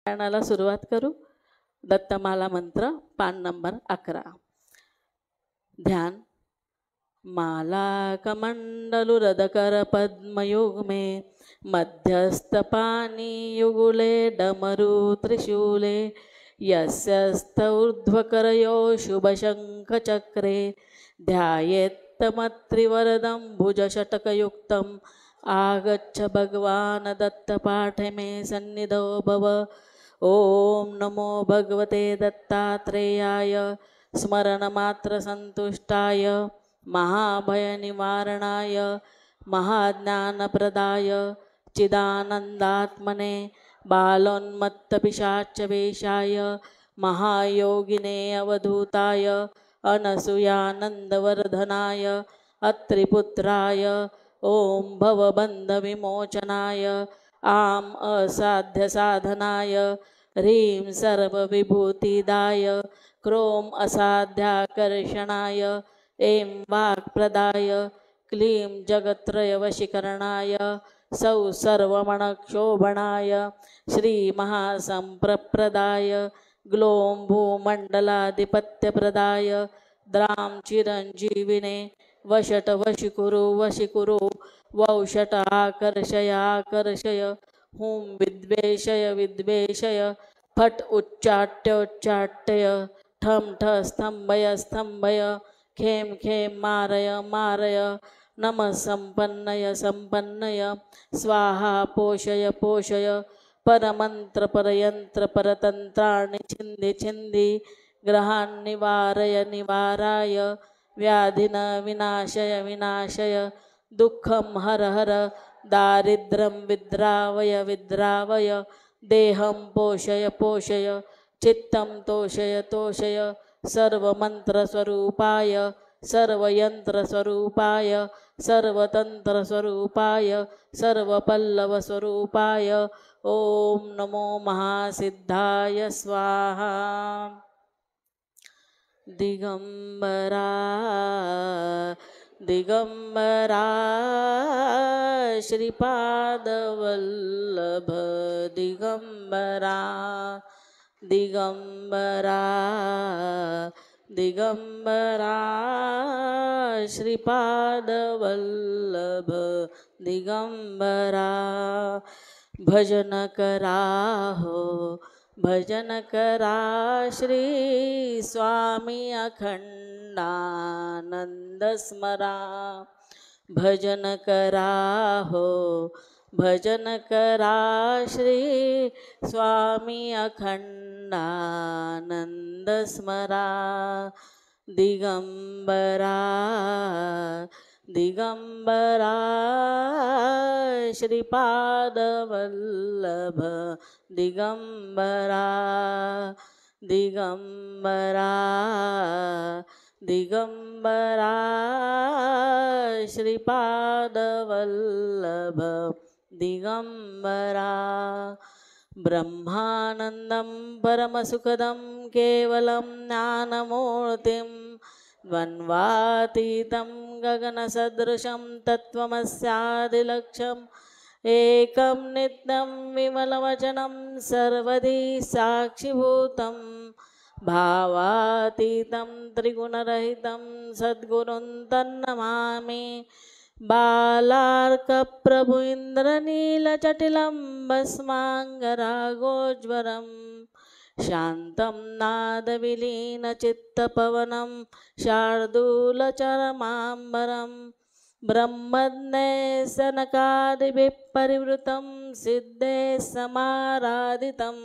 पारायणाला सुरुवात करू. दत्तमाला मंत्र पान नंबर 11. ध्यान. माला कमंडलुरदकर पद्मयुग्मे मध्यस्थपानी युगुले डमरू त्रिशूले यस्यस्त ऊर्ध्वकरयो शुभशङ्खचक्रे ध्यायेत्तमत्रिवरदं भुजषटकयुक्तम् आगच्छ भगवान् दत्तपाठे मे सन्निधो भव. ओम नमो भगवते दत्तात्रेयाय स्मरणमात्रसन्तुष्टाय महाभयनिवारणाय महाज्ञानप्रदाय चिदानन्दात्मने बालोन्मत्तपिशाचवेशाय महायोगिने अवधूताय अनसूयानन्दवर्धनाय अत्रिपुत्राय ओम भवबन्धविमोचनाय आम असाध्यसाधनाय ह्रीं सर्वविभूतिदाय क्रोम असाध्याकर्षणाय ऐं वाक्प्रदाय क्लीं जगत्त्रयवशीकरणाय सौ सर्वमणक्षोभणाय श्रीमहासम्प्रप्रदाय ग्लों भूमण्डलाधिपत्यप्रदाय द्रां चिरञ्जीविने वषट वशिकुरु वौषट आकर्षय हुं विद्वेषय फट उच्चाट्य ठम ठ स्तंभय खेम मारय नमः संपन्नय स्वाहा पोषय परमंत्र परयंत्र परतंत्राणि छिंदी ग्रहान् निवाराय व्याधिन विनाशय दुःखं हर दारिद्र्यं विद्रावय देहं पोषय चित्तं तोषय सर्वमन्त्रस्वरूपाय सर्वयन्त्रस्वरूपाय सर्वतन्त्रस्वरूपाय सर्वपल्लवस्वरूपाय ओम नमो महासिद्धाय स्वाहा. दिगंबरा श्रीपादवल्लभ दिगंबरा श्रीपादवल्लभ दिगंबरा. भजन करा श्री स्वामी अखंडानंद स्मरा. भजन करा श्री स्वामी अखंडानंद स्मरा. दिगंबरा श्रीपादवल्लभ दिगंबरा श्रीपादवल्लभ दिगंबरा. ब्रह्मानन्दं परमसुखदं केवलं ज्ञानमूर्तिं द्वन्द्वातीतं गगनसदृशं तत्त्वमस्यादिलक्ष्यम् एकं नित्यं विमलवचनं सर्वधी साक्षिभूतं भावातीतं त्रिगुणरहितं सद्गुरुं तन्नमामि. बालार्कप्रभु इन्द्रनीलचटिलं भस्माङ्गरागोज्वरं शान्तं नादविलीनचित्तपवनं शार्दूलचरमाम्बरं ब्रह्मज्ञे सनकादिभिः परिवृतं सिद्धे समाराधितं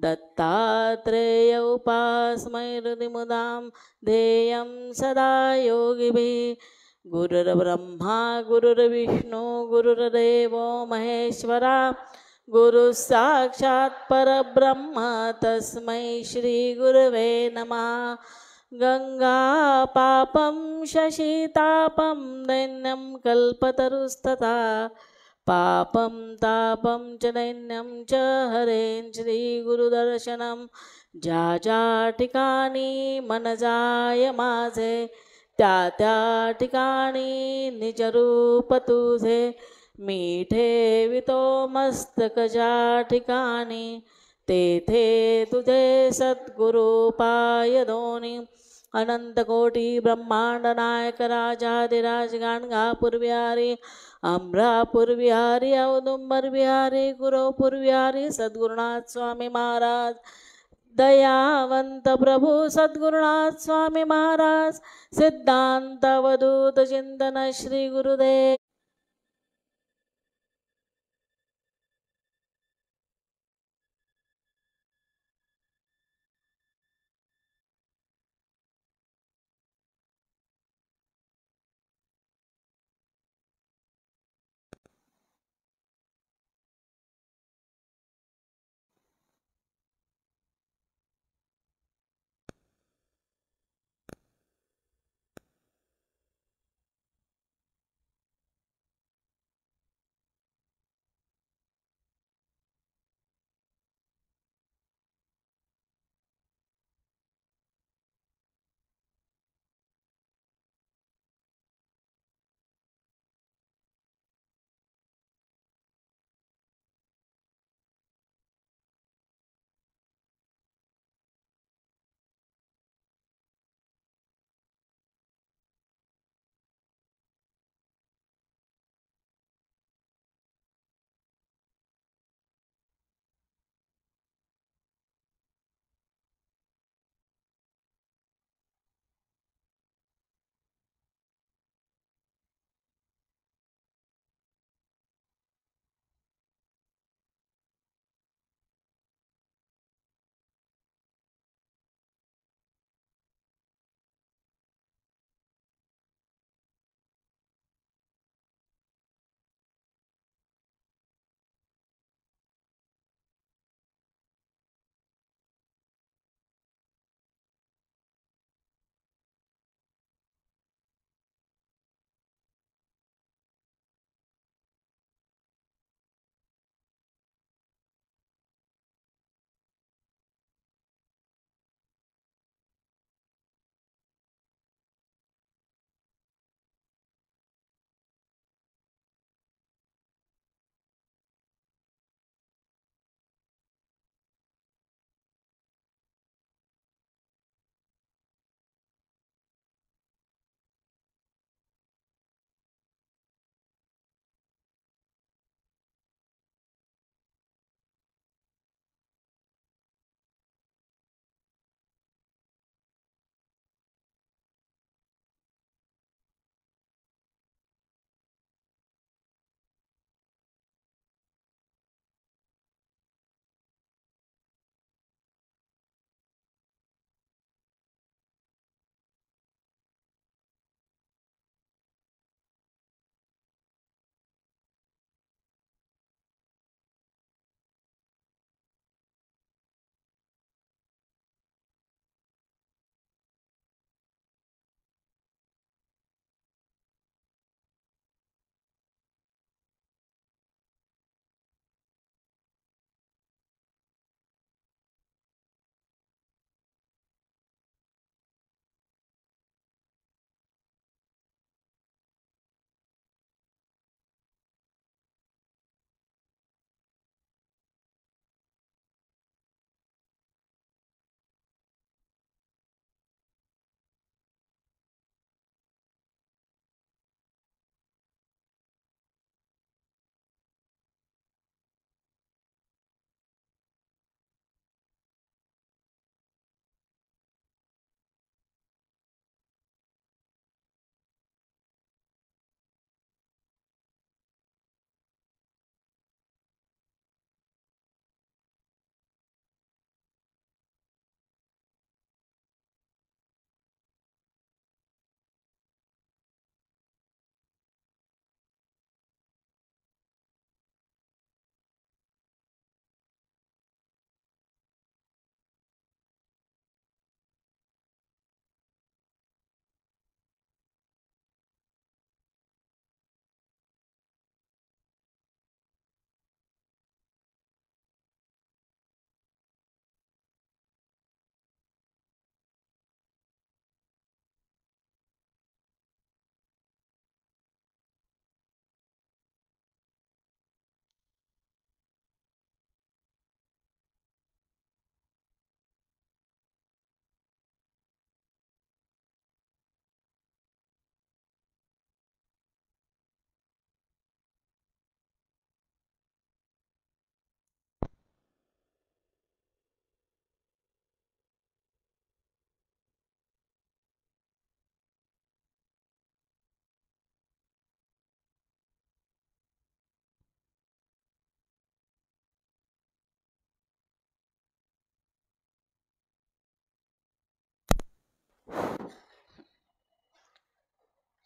दत्तात्रेय उपास्मै हृदिमुदां ध्येयं सदा योगिभिः. गुरुर्ब्रह्मा गुरुर्विष्णु गुरुर्देवो महेश्वरा गुरु साक्षात् परब्रह्म तस्मै श्री गुरवे नमः. गंगा पापं शशितापं दैन्यं कल्पतरुस्तथा पापं तापं च दैन्यं च हरेन् श्री गुरुदर्शनं ज्या ठिकाणी मन जाय माझे त्या ठिकाणी निजरूप तुझे मी ठेवितो मस्तक ज्या ठिकाणी तेथे तुझे सद्गुरु पाय दोन्ही अनंत कोटी ब्रह्मांड नायक राजाधिराज गाणगापूर विहारी अमरापूर विहारी औदुंबर विहारी गुरुपूर विहारी सद्गुरुनाथ स्वामी महाराज दयावंत प्रभु सद्गुरुनाथ स्वामी महाराज सिद्धांत अवधूत चिंतन श्री गुरुदेव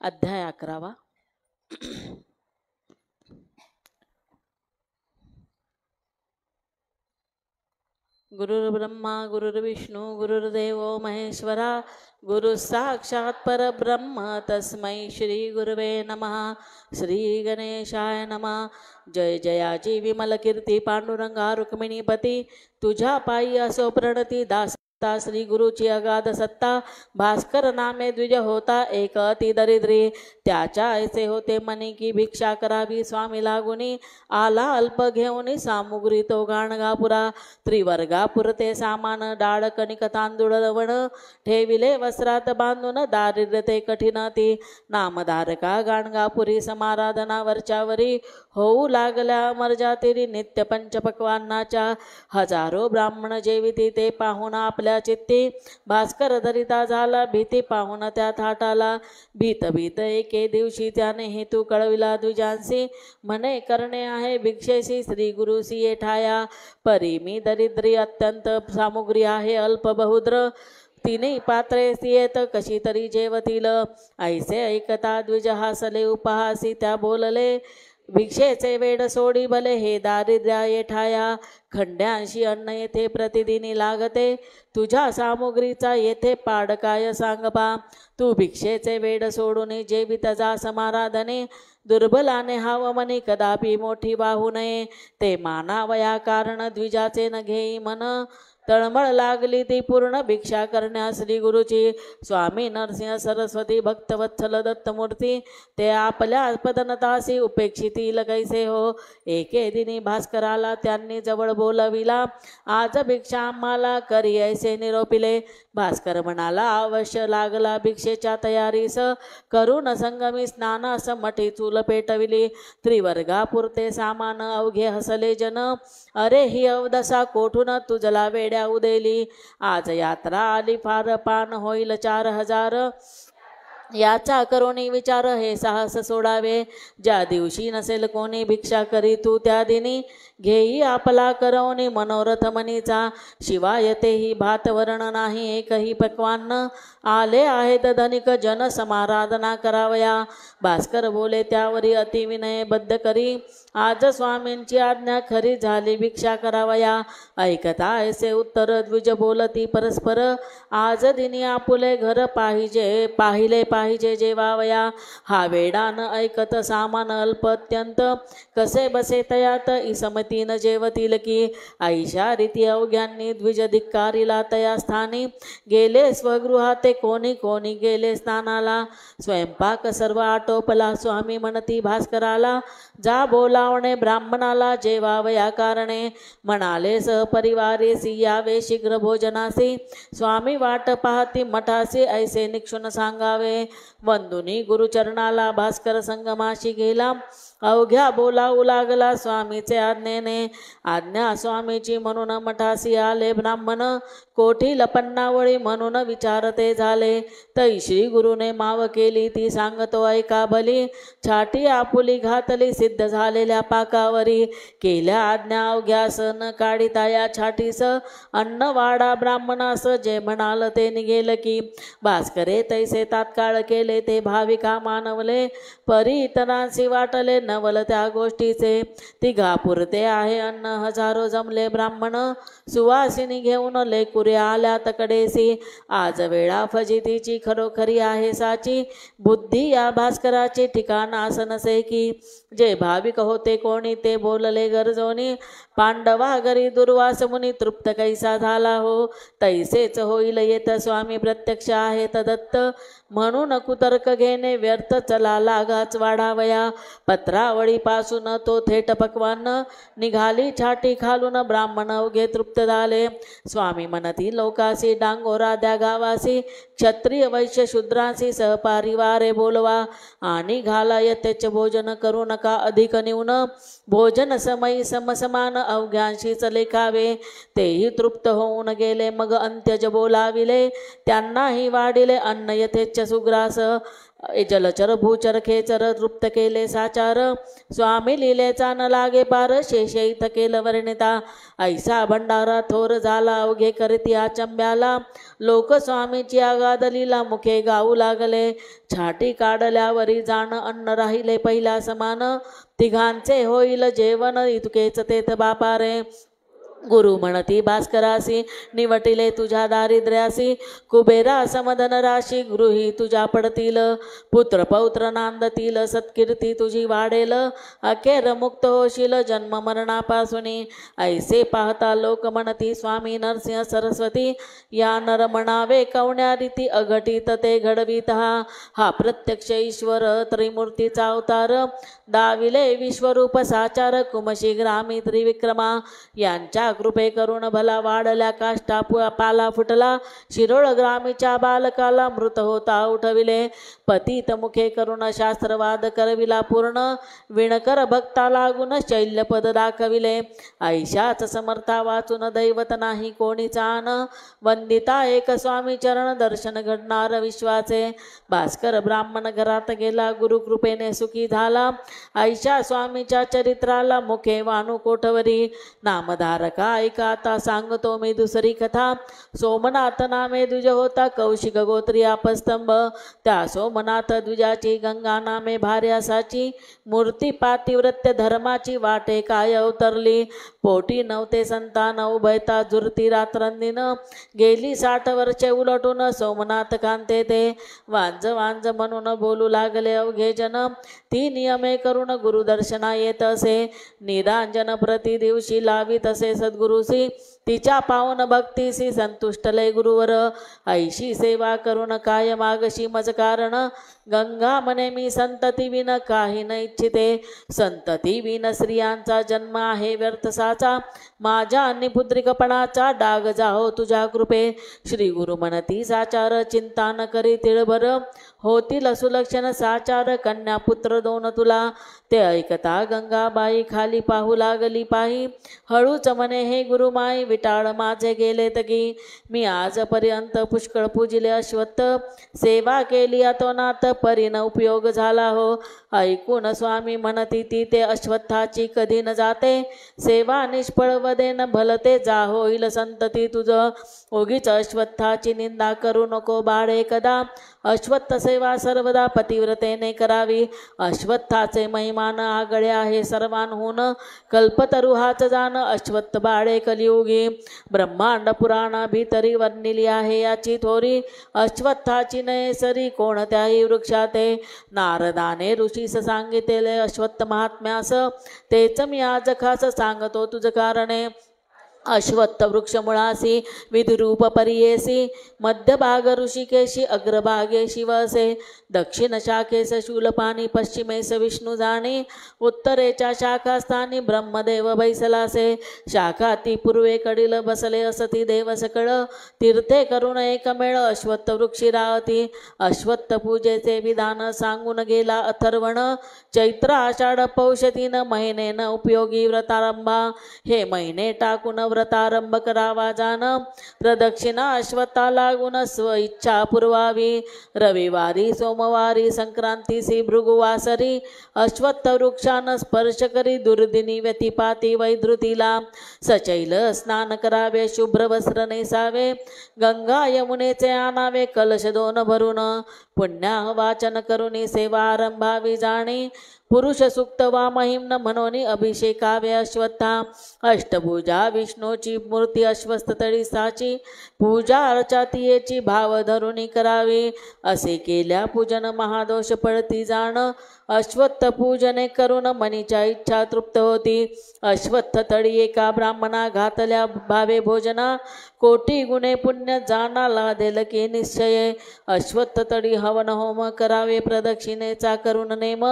अध्याय 11. गुरुर्ब्रह्मा गुरुर्विष्णू गुरुर्देव महेश्वरा गुरु साक्षात् परब्रह्म तस्मै श्री गुरुवे नमः. श्री गणेशाय नमः. जय जयाची विमल कीर्ती पांडुरंगा रुक्मिणीपती तुझ्या पायी असो प्रणती दास श्री गुरुची अगाध सत्ता. भास्कर नामे द्विज होता एक अति दरिद्री त्याच्या ऐसे होते मनी की भिक्षा करावी स्वामी लागुनी. आला अल्प घेऊन सामुग्री तो गाणगापुरा त्रिवर्गा पुरते सामान डाळ कणिक तांदूळ लवण ठेविले वस्त्रात बांधून दारिद्र्य ते कठीण ती नामधारका गाणगापुरी समाराधना वरच्यावरी होऊ लागल्या अमरजातिरी नित्य पंचपक्वान्नाच्या हजारो ब्राह्मण जेविती ते पाहून आपल्या चित्ती भास्कर धरिता झाला भीती पाहून त्या थाटाला. भीत भीत एके दिवशी त्याने हेतू कळविला द्विजांसी म्हणे करणे आहे भिक्षेसी श्री गुरुसी येठाया. परी मी दरिद्री अत्यंत सामुग्री आहे अल्प बहुद्र तिने पात्रे येत कशी तरी जेवतील. ऐसे ऐकता द्विज हासले उपहासी त्या बोलले भिक्षेचे वेड सोडी भले हे दारिद्र्या येठाया. खंड्यांशी अन्न येथे प्रतिदिनी लागते तुझ्या सामुग्रीचा येथे पाड काय सांग पा. तू भिक्षेचे वेड सोडून जेवित जा समाराधने दुर्बलाने हाव मनी कदापि मोठी वाहू नये. ते मानावया कारण द्विजाचे न घेई मन तळमळ लागली ती पूर्ण भिक्षा करण्यास श्री गुरुची. स्वामी नरसिंह सरस्वती भक्तवत्सल दत्तमूर्ती ते आपल्या पदनतासी उपेक्षितील कैसे हो. एके दिनी भास्कराला त्यांनी जवळ बोलविला आज भिक्षा आम्हाला करी ऐसे निरोपिले. भास्कर म्हणाला अवश्य लागला भिक्षेच्या तयारीस करून संगमी स्नानास मठी चूल पेटविली. त्रिवर्गापुरते सामान अवघे हसले जन अरे ही अवदसा कोठून तुझला वेड्या उदेली. आज यात्रा आली फार पान होईल 4000 याचा करोनी विचार हे साहस सोडावे. ज्या दिवशी नसेल कोणी भिक्षा करी तू त्या दिनी घेई आपला करवणी मनोरथ मनीचा. शिवाय तेही भात वरण नाही एकही पक्वान्न आले आहेत धनिक जन समाराधना करावया. भास्कर बोले त्यावरी अतिविनय बद्ध करी आज स्वामींची आज्ञा खरी झाली भिक्षा करावया. ऐकता ऐसे उत्तर द्विज बोलती परस्पर आज दिनी आपुले घर पाहिले पाहिजे जेवावया. हा वेडान ऐकत सामान अल्प अत्यंत कसे बसे तयात इसमतीन जेवतील की. ऐशा रीती अवघ्यांनी द्विज धिक्कारिला तया स्थानी गेले स्वगृहाते कोणी कोणी गेले स्नानाला. स्वयंपाक सर्व आटोपला स्वामी म्हणती भास्कराला जा बोलावणे ब्राह्मणाला जेवावया कारणे. म्हणाले सहपरिवारे सियावे शीघ्र भोजनासी स्वामी वाट पाहती मठासी ऐसे निक्षुण सांगावे. वंदुनी गुरुचरणाला भास्कर संगमाशी गेला अवघ्या बोलावू लागला स्वामीचे आज्ञेने. आज्ञा स्वामीची म्हणून मठासी आले ब्राह्मण कोठी लपन्नावळी म्हणून विचारते झाले. तै श्री गुरुने माव केली ती सांगतो ऐका भली. छाटी आपुली घातली सिद्ध झालेल्या पाकावरी केल्या आज्ञा अवघ्यास न काढिता या छाटीस अन्न वाडा ब्राह्मणास जे म्हणाल ते निघेल की. भास्करे तैसे तात्काळ केले ते भाविका मानवले परी इतरांसी वाटले नवल त्या गोष्टीचे. तिघापुरते आहे अन्न हजारो जमले ब्राह्मण सुवासिनी घेऊन लेकुरे आल्या तकडेसी. आज वेळा फजितीची खरोखरी आहे साची बुद्धी या भास्कराची ठिकाणास नसे की. जे भाविक होते कोणी ते बोलले गरजोनी पांडवा घरी दुर्वास मुनी तृप्त कैसा झाला हो. तैसेच होईल येत स्वामी प्रत्यक्ष आहेत दत्त म्हणून कुतर्क घेणे व्यर्थ चला लागाच वाढावया. पत्रावळीपासून तो थेट पक्वान्न निघाली छाटी खालून ब्राह्मण अवघे तृप्त झाले. स्वामी म्हणती लोकासी डांगोरा द्या गावासी क्षत्रिय वैश्य शूद्रांसी सहपारिवारे बोलवा आणि घाला यथेच भोजन करू नका अधिक न्यून. भोजन समयी समसमान अवघ्यांशीच लेखावे. तेही तृप्त होऊन गेले मग अंत्यज बोलाविले त्यांनाही वाढिले अन्न यथेच सुग्रास. जलचर भूचर खेचर तृप्त केले साचार स्वामी लिलेचा न लागे पार शेषई थकेल वर्णिता ऐसा भंडारा थोर झाला अवघे करती आचंब्याला लोक स्वामीची आगाध लीला मुखे गाऊ लागले छाटी काढल्यावरी जाण अन्न राहिले पहिला समान तिघांचे होईल जेवण इतकेच तेथ बापारे गुरु म्हणती भास्करासी निवटिले तुझ्या दारिद्र्यासी कुबेरा समधन राशी गृही तुझ्या पडतील पुत्र पौत्र नांदतील सत्कीर्ती तुझी वाढेल अखेर मुक्त होशील जन्म मरणापासून ऐसे पाहता लोक म्हणती स्वामी नरसिंह सरस्वती या नर म्हणावे कवण्या रीती अघटित ते घडवीत हा प्रत्यक्ष ईश्वर त्रिमूर्तीचा अवतार दाविले विश्वरूप साचार कुमशी ग्रामी त्रिविक्रमा यांच्या कृपे करून भला वाढल्या काष्टा पाला फुटला शिरोळ ग्रामीच्या बालकाला मृत होता उठविले पतित मुखे करून शास्त्रवाद करविला पूर्ण विणकर भक्ता लागून शैल्यपद दाखविले ऐशाच समर्था वाचून दैवत नाही कोणीचा आन वंदिता एक स्वामी चरण दर्शन घडणार विश्वाचे भास्कर ब्राह्मण घरात गेला गुरुकृपेने सुखी झाला ऐशा स्वामीच्या चरित्राला मुखे वाणू कोठवरी नामधारक ऐका आता सांगतो मी दुसरी कथा सोमनाथ नामे द्विज होता कौशिक गोत्री आपस्तंभ त्या सोमनाथ द्विजाची गंगा नामे भार्यासाची मूर्ती पातिव्रत्य धर्माची वाटे काय अवतरली पोटी नव्हते संतान उभयता जुरती रात्रंदिन गेली 60 वर्षे उलटून सोमनाथ कांते ते वांज वांज म्हणून बोलू लागले अवघे जन ती नियमे करून गुरुदर्शना येत असे निरांजन प्रति दिवशी लावित असे सद्गुरुसी तिच्या पावन भक्तीसी संतुष्टले गुरुवर ऐशी सेवा करून काय मागशी मज कारण गंगा म्हणे मी संतती विन काही न इच्छिते संतती विन स्त्रियांचा जन्म आहे व्यर्थसाचा माझ्या निपुत्रिकपणाचा डाग जाहो तुझ्या कृपे श्री गुरु म्हणती साचार चिंता न करी तिळभर होतील सुलक्षण साचार कन्या पुत्र दोन तुला ते ऐकता गंगाबाई खाली पाहू लागली पाही हळूच म्हणे हे गुरुमाई विटाळ माझे गेले तकी मी आजपर्यंत पुष्कळ पूजिले अश्वत्थ सेवा केली अतोनात परीन उपयोग झाला हो ऐकून स्वामी म्हणती ती ते अश्वत्थाची कधी न जाते सेवा निष्फळ वदेन भलते जा होईल संतती तुझ उगीच अश्वत्थाची निंदा करू नको बाळे कदा अश्वत्थ सेवा सर्वदा पतिव्रतेने करावी अश्वत्थाचे महिमान आगळे आहे सर्वांहून कल्पतरू हाच जाण अश्वत्थ बाळे कलियुगी ब्रह्मांड पुराणा भीतरी वर्णिली आहे याची थोरी अश्वत्थाची नयसरी कोणत्याही वृक्षाते नारदाने ऋषीस सांगितले अश्वत्थ महात्म्यास तेच मी आज खास सांगतो तुझ कारणे अश्वत्थ वृक्ष मुळासी विधिरूप परियेसी मध्यभाग ऋषिकेशी अग्रभागे शिवसे दक्षिण शाखेस शूलपाणी पश्चिमेस विष्णू जाणे उत्तरेच्या शाखास्थानी ब्रह्मदेव बैसलासे शाखा ती पूर्वेकडील बसले असती देव सकळ तीर्थे करून एकमेळ अश्वत्थ वृक्षी राहती अश्वत्थ पूजेचे विधान सांगून गेला अथर्वण चैत्र आषाढ पौष 3 महिनेन उपयोगी व्रतारंभा हे महिने टाकून व्रतारंभ करावा जाण प्रदक्षिणा अश्वत्था लागून स्व इच्छा पुरवावी रविवारी सोमवारी संक्रांतीसी भृगुवासरी अश्वत्थ वृक्षान स्पर्श करी दुर्दिनी व्यतिपाती वैधृतीला सचैल स्नान करावे शुभ्र वस्त्र नेसावे गंगा यमुनेचे आणावे कलश 2 भरून पुण्याह वाचन करुनी सेवा आरंभावी जाणी पुरुष सुक्त वा महिम्न म्हणून अभिषेकावे अश्वत्था अष्टभुजा विष्णूची मूर्ती अश्वत्थतळी साची पूजा अर्चा तियेची भाव धरुणी करावी असे केल्या पूजन महादोष पडती जाण अश्वत्थ पूजने करून मनीच्या इच्छा तृप्त होती अश्वत्थ तळी एका ब्राह्मणा घातल्या भावे भोजना कोटी गुणे पुण्य जाणाला देल की निश्चय अश्वत्थ तळी हवन होम करावे प्रदक्षिणेचा करून नेम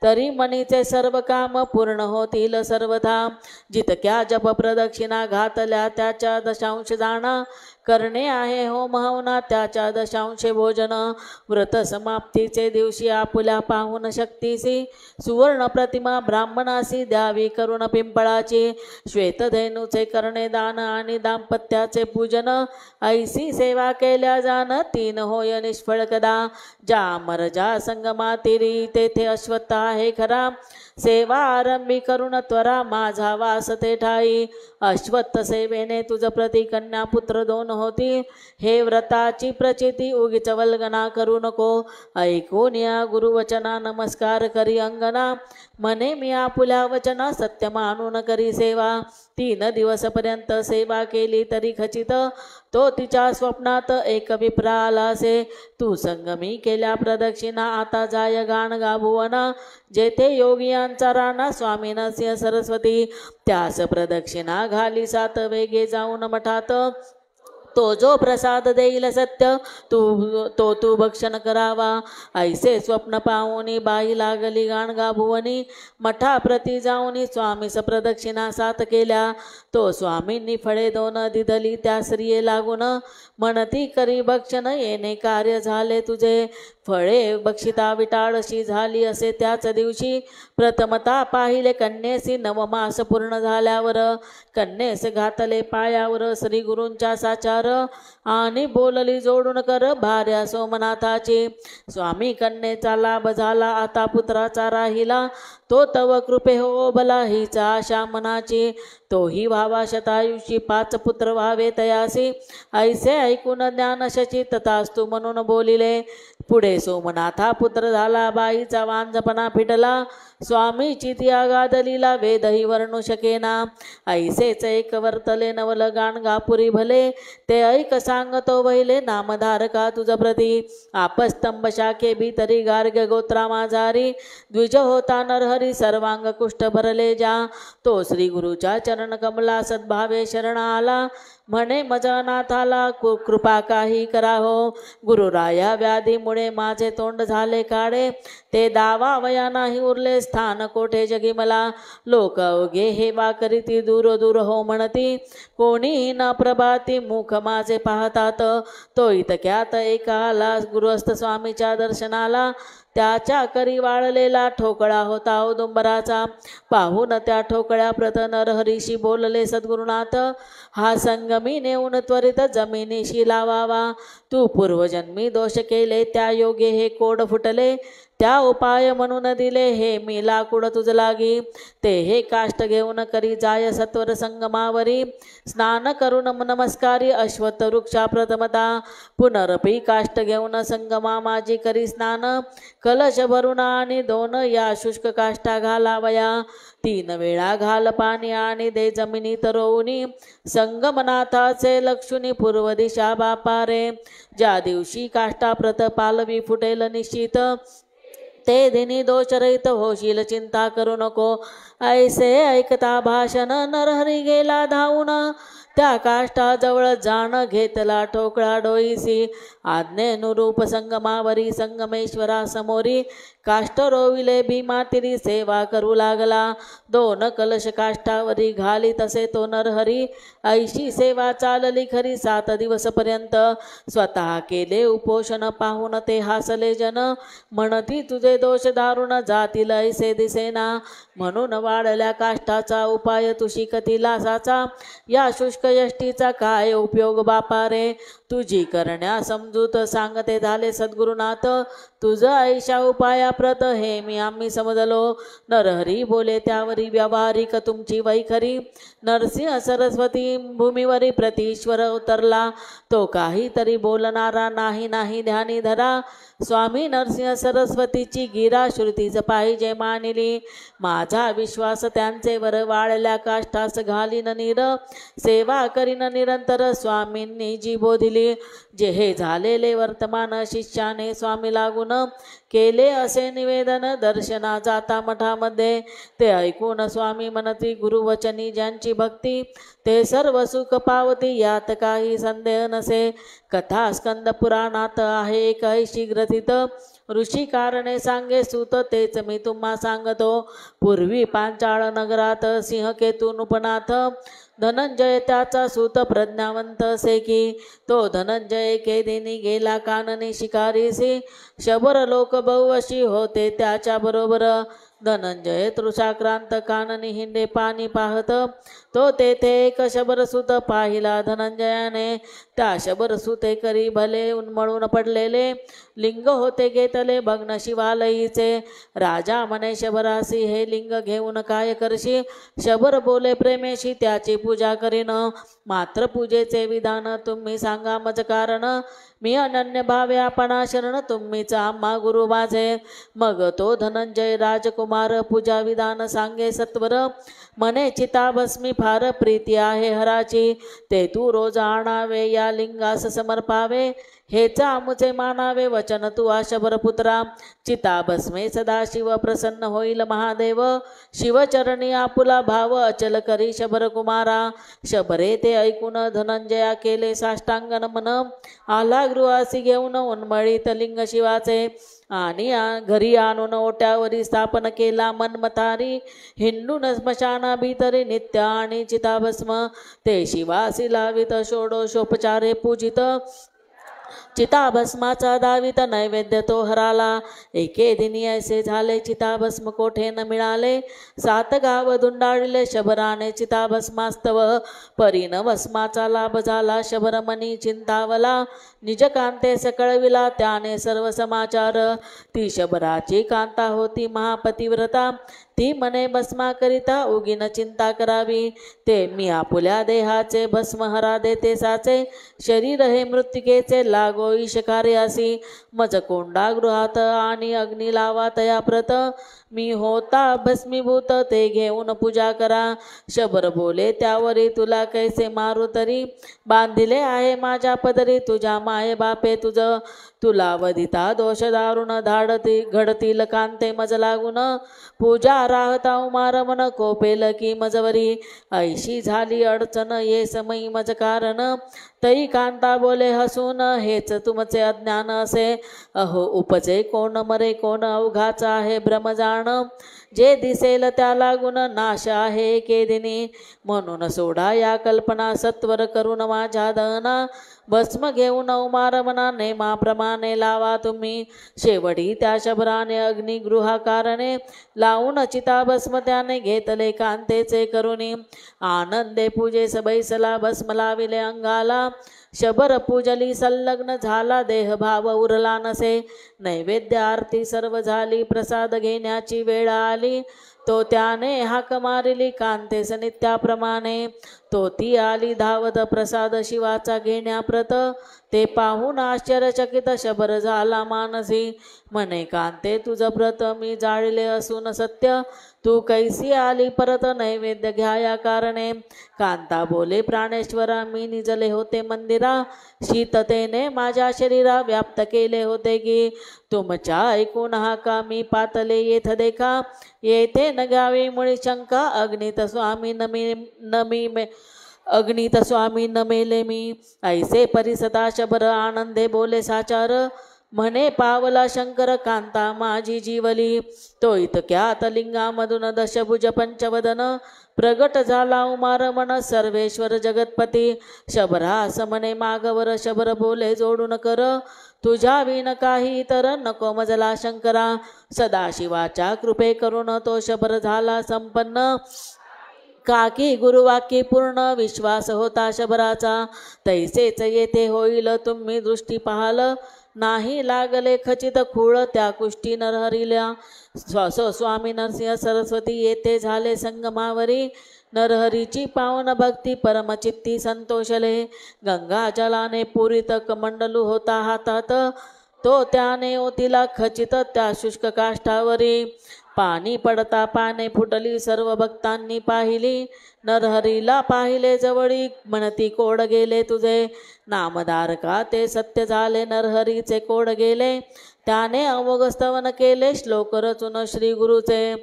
तरी मनीचे सर्व काम पूर्ण होतील सर्वथा जितक्या जप प्रदक्षिणा घातल्या त्याच्या दशांश जाणा करणे आहे होम हवना त्याच्या दशांश भोजन व्रत समाप्तीचे दिवशी आपुल्या पाहून शक्ती शक्तीसी सुवर्ण प्रतिमा ब्राह्मणासी द्यावी करुण पिंपळाची श्वेतधेनूचे करणे दान आणि दाम्पत्याचे पूजन ऐसी सेवा केल्या जाण तीन होय निष्फळ कदा ज्या अमर ज्या संगमातिरी तेथे अश्वत्थ आहे खरा सेवा आरंभी करुण त्वरा माझा वास ते ठाई अश्वत्थ सेवेने तुझ प्रति कन्या पुत्र दोन होती हे व्रताची प्रचिती उगीच वल्गना करू नको ऐकून या गुरुवचना नमस्कार करी अंगना मने मी आपुल्या वचना सत्य मानून करी सेवा 3 दिवसपर्यंत सेवा केली तरी खचित तो तिच्या स्वप्नात एक विप्रा आलासे तू संगमी केल्या प्रदक्षिणा आता जाय गाण गाभुवना जेथे योगियांचा राणा स्वामी नरसिंह सरस्वती त्यास प्रदक्षिणा घाली 7 वेगे जाऊन मठात तो जो प्रसाद देईल सत्य तू भक्षण करावा ऐसे स्वप्न पाहुनी बाई लागली गाणगा भुवनी मठाप्रती जाऊनी स्वामीस प्रदक्षिणा 7 केल्या तो स्वामींनी फळे 2 दिधली त्या स्त्रिये लागून म्हणती करी भक्षण येणे कार्य झाले तुझे फळे बक्षिता विटाळशी झाली असे त्याच दिवशी प्रथमता पाहिले कन्येसी 9 मास पूर्ण झाल्यावर कन्येस घातले पायावर श्री गुरूंच्या साचार आणि बोलली जोडून कर भार्या सोमनाथाची स्वामी कन्येचा लाभ झाला आता पुत्राचा राहिला तो तव कृपे हो भला हीचा आशा मनाची तोही व्हावा शतायुषी 5 पुत्र व्हावे तयासी ऐसे ऐकून ज्ञानशची तथास्तु म्हणून बोलिले पुढे सोमनाथा पुत्र झाला बाईचा वांझपणा फिटला स्वामीची ती आगादलीला वेदही वर्णू शकेना ऐसेच एक वर्तले नवल गाणगापुरी भले ते ऐक सांगतो वहिले नामधारका तुझ प्रती आपस्तंभ शाखे भीतरी गार्ग गोत्रा माझारी द्विज होता नरहरी सर्वांग कुष्ठ भरले जा तो श्री गुरुच्या चरण कमला सद्भावे शरण आला म्हणे मजनाथाला कृपा काही करा हो गुरुराया व्याधीमुळे माझे तोंड झाले काळे ते दावा वया नाही उरले स्थान कोठे जगी मला लोक अवघे हे वा करीती दूर दूर हो म्हणती कोणीही न प्रभाती मुख माझे पाहतात तो इतक्यात एका आला गुरुस्थ स्वामीच्या दर्शनाला त्याच्या करी वाळलेला ठोकळा होता औदुंबराचा पाहून त्या ठोकळ्या प्रत नरहरीशी बोलले सद्गुरुनाथ हा संगमी नेऊन त्वरित जमिनीशी लावावा तू पूर्वजन्मी दोष केले त्या योगे हे कोड फुटले त्या उपाय म्हणून दिले हे मी लाकूड तुझ लागी ते हे काष्ट घेऊन करी जाय सत्वर संगमावरी स्नान करून नमस्कारी अश्वत्थ वृक्षा प्रथमता पुनरपी काष्ट घेऊन संगमा माझी करी स्नान कलश भरून आणि 2 या शुष्क काष्टा घालावया 3 वेळा घाल पाणी आणि दे जमिनीत रोवणी संगमनाथाचे लक्षुनी पूर्व दिशा बापारे ज्या दिवशी काष्टा प्रत पालवी फुटेल निश्चित ते दिनी दोषरहित होशील चिंता करू नको ऐसे ऐकता भाषण नरहरी गेला धावून त्या काष्टाजवळ जाण घेतला ठोकळा डोईसी आज्ञेनुरूप संगमावरी संगमेश्वरा समोरी काष्ट रोविले भीमातिरी सेवा करू लागला 2 कलश काष्टावरी घाली तसे तो नरहरी ऐशी सेवा चालली खरी 7 दिवसपर्यंत स्वतः केले उपोषण पाहून ते हासले जन म्हणती तुझे दोष दारुण जातील ऐसे दिसेना म्हणून वाढल्या काष्टाचा उपाय तू शिकती लासाचा या शुष्क यष्टीचा काय उपयोग बापा रे तुझी करण्या समजूत सांगते झाले सद्गुरुनाथ तुझ ऐशा उपाया प्रत हे मी आम्ही समजलो नरहरी बोले त्यावरी व्यावहारिक तुमची वैखरी नरसिंह सरस्वती भूमीवरी प्रतीश्वर उतरला तो काहीतरी बोलणारा नाही ध्यानी धरा स्वामी नरसिंह सरस्वतीची गिरा श्रुतीच पाहिजे मानिली माझा विश्वास त्यांचे वर वाळल्या काष्टास घालीन नीर सेवा करीन निरंतर स्वामींनी जी बोधिली जे हे झालेले वर्तमान शिष्याने स्वामी लागून केले असे निवेदन दर्शना जाता मठामध्ये ते ऐकून स्वामी म्हणती गुरुवचनी ज्यांची भक्ती ते सर्व सुख पावती यात काही संदेह नसे कथा स्कंद पुराणात आहे एक ऐशी ग्रथित ऋषी कारणे सांगे सूत तेच मी तुम्हा सांगतो पूर्वी पांचाळ नगरात सिंहकेतू नृपनाथ धनंजय त्याचा सूत प्रज्ञावंत असे की तो धनंजय केदिनी गेला काननी शिकारीसी शबर लोक बहुवशी होते त्याच्या बरोबर धनंजय तृषाक्रांत काननी हिंडे पाणी पाहत तो तेथे एक शबरसूत पाहिला धनंजयाने त्या शबरसूते करी भले उन्मळून पडलेले लिंग होते घेतले भग्न शिवालयीचे राजा म्हणे शबरासी हे लिंग घेऊन काय करशी शबर बोले प्रेमेशी त्याची पूजा करीन मात्र पूजेचे विधान तुम्ही सांगा मज कारण मी अनन्य भावे आपणा शरण तुम्हीच आम्हा गुरु माझे मग तो धनंजय राजकुमार पूजा विधान सांगे सत्वर म्हणे चिताभस्मी फार प्रीती आहे हराची ते तू रोज आणावे या लिंगास समर्पावे हेच आमुचे मानावे वचन तू शबर पुत्रा चिताभस्मे सदाशिव प्रसन्न होईल महादेव शिवचरणी आपुला भाव अचल करी शबर कुमारा शबरे ते ऐकून धनंजया केले साष्टांग नमन आला गृहासी घेऊन उन्मळीत लिंग शिवाचे आणि घरी आणून ओट्यावरी स्थापन केला मनमतारी हिंडून स्मशाना भीतरी नित्य आणि चिताभस्म ते शिवासी लावित षोडशोपचारे पूजित चिताभस्माचा दावित नैवेद्य तो हराला एके दिनी ऐसे झाले चिताभस्म कोठे न मिळाले 7 गाव धुंडाळले शबराने चिताभस्मास्तव परीन भस्माचा लाभ झाला शबरमनी चिंतावला निज कांते सकळविला त्याने सर्व समाचार ती शबराची कांता होती महापतिव्रता ती मने भस्मा करिता उगीन चिंता करावी ते मी आपुल्या देहाचे भस्म हरा देते साचे शरीर हे मृत्तिकेचे लागो ईश कार्यासी मज कोंडा गृहात आणि अग्नी लावा तया प्रत मी होता भस्मीभूत ते घेऊन पूजा करा शबर बोले त्यावरी तुला कैसे मारू तरी बांधिले आहे माझ्या पदरी तुझ्या माये बापे तुझ तुला वदिता दोष दारुण धाडती घडतील कांते मज लागून पूजा राहता उमार मन कोपेल की मजवरी ऐशी झाली अडचण ये समयी मज कारण तई कांता बोले हसून हेच तुमचे अज्ञान असे अहो उपजे कोण मरे कोण अवघाचा आहे ब्रह्मजाण जे दिसेल त्या लागून नाश आहे केदिनी म्हणून सोडा या कल्पना सत्वर करून माझ्या दहना भस्म घेऊन उमार मना नेमाप्रमाणे लावा तुम्ही शेवटी त्या शबराने अग्निगृहाकारणे लावून चिताभस्म त्याने घेतले कांतेचे करुणी आनंदे पूजे सबैसला भस्म लाविले अंगाला शबर पूजली संलग्न झाला देह भाव उरला नसे नैवेद्य आरती सर्व झाली प्रसाद घेण्याची वेळ आली तो त्याने हाक मारिली कांतेस नित्याप्रमाणे तो ती आली धावत प्रसाद शिवाचा घेण्याप्रत ते पाहून आश्चर्यचकित शबर झाला मानसी म्हणे कांते तुझ व्रत मी जाळले असून सत्य तू कैसी आली परत नैवेद्य घ्याया कारणे कांता बोले प्राणेश्वरा मी निजले होते मंदिरा शीततेने माझ्या शरीरा व्याप्त केले होते की तुमच्या ऐकून हाका मी पातले येथ देखा येथे न घ्यावी मुळी शंका अग्नित स्वामी अग्नित स्वामी न मेले मी ऐसे परिसदा शबर आनंदे बोले साचार म्हणे पावला शंकर कांता माझी जीवली तो इतक्यात लिंगामधून दशभुज पंचवदन प्रगट झाला उमार मन सर्वेश्वर जगतपती शबरास म्हणे मागवर शबर बोले जोडून कर तुझ्या विन काही इतर नको मजला शंकरा सदाशिवाच्या कृपे करून तो शबर झाला संपन्न काकी गुरुवाक्य पूर्ण विश्वास होता शबराचा तैसेच येथे होईल तुम्ही दृष्टी पाहाल नाही लागले खचित खूळ त्या कुष्टी नरहरीला स्वामी नरसिंह सरस्वती येथे झाले संगमावरी नरहरीची पावन भक्ती परमचित्ती संतोषले गंगा जलाने पुरित कमंडलू होता हातात तो त्याने ओतीला खचित त्या शुष्क काष्ठावरी पाणी पडता पाने फुटली सर्व भक्तांनी पाहिली नरहरीला पाहिले जवळी म्हणती कोड गेले तुझे नामदार का ते सत्य झाले नरहरीचे कोड गेले त्याने अमोघ स्तवन केले श्लोक रचून श्री गुरुचे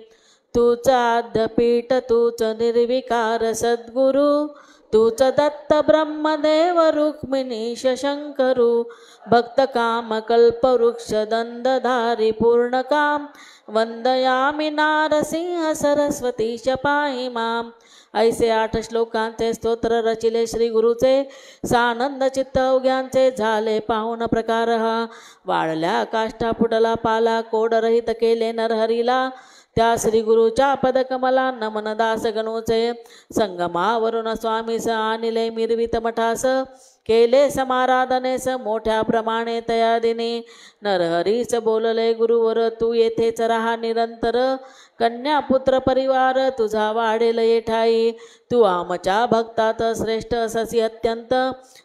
तूच आद्यपीठ तूच निर्विकार सद्गुरु तूच दत्त ब्रह्मदेव रुक्मिणीश शंकरू भक्त काम कल्पवृक्ष दंडधारी पूर्ण काम वंदयामि नारसिंह सरस्वतीश पाहि माम ऐसे 8 श्लोकांचे स्तोत्र रचिले श्री गुरुचे सानंद चित्त अवघ्यांचे झाले पाहून प्रकार हा वाळल्या काष्टा फुटला पाला कोडरहित केले नरहरीला त्या श्री गुरुच्या पदकमला नमन दास गणूचे संगमावरून स्वामीस आणिले मिरवित मठास केले समाराधनेस मोठ्या प्रमाणे तया दिनी नरहरीच बोलले गुरुवर तू येथेच राहा निरंतर कन्या पुत्र परिवार तुझा वाढेल येठाई तू आमच्या भक्तात श्रेष्ठ ससी अत्यंत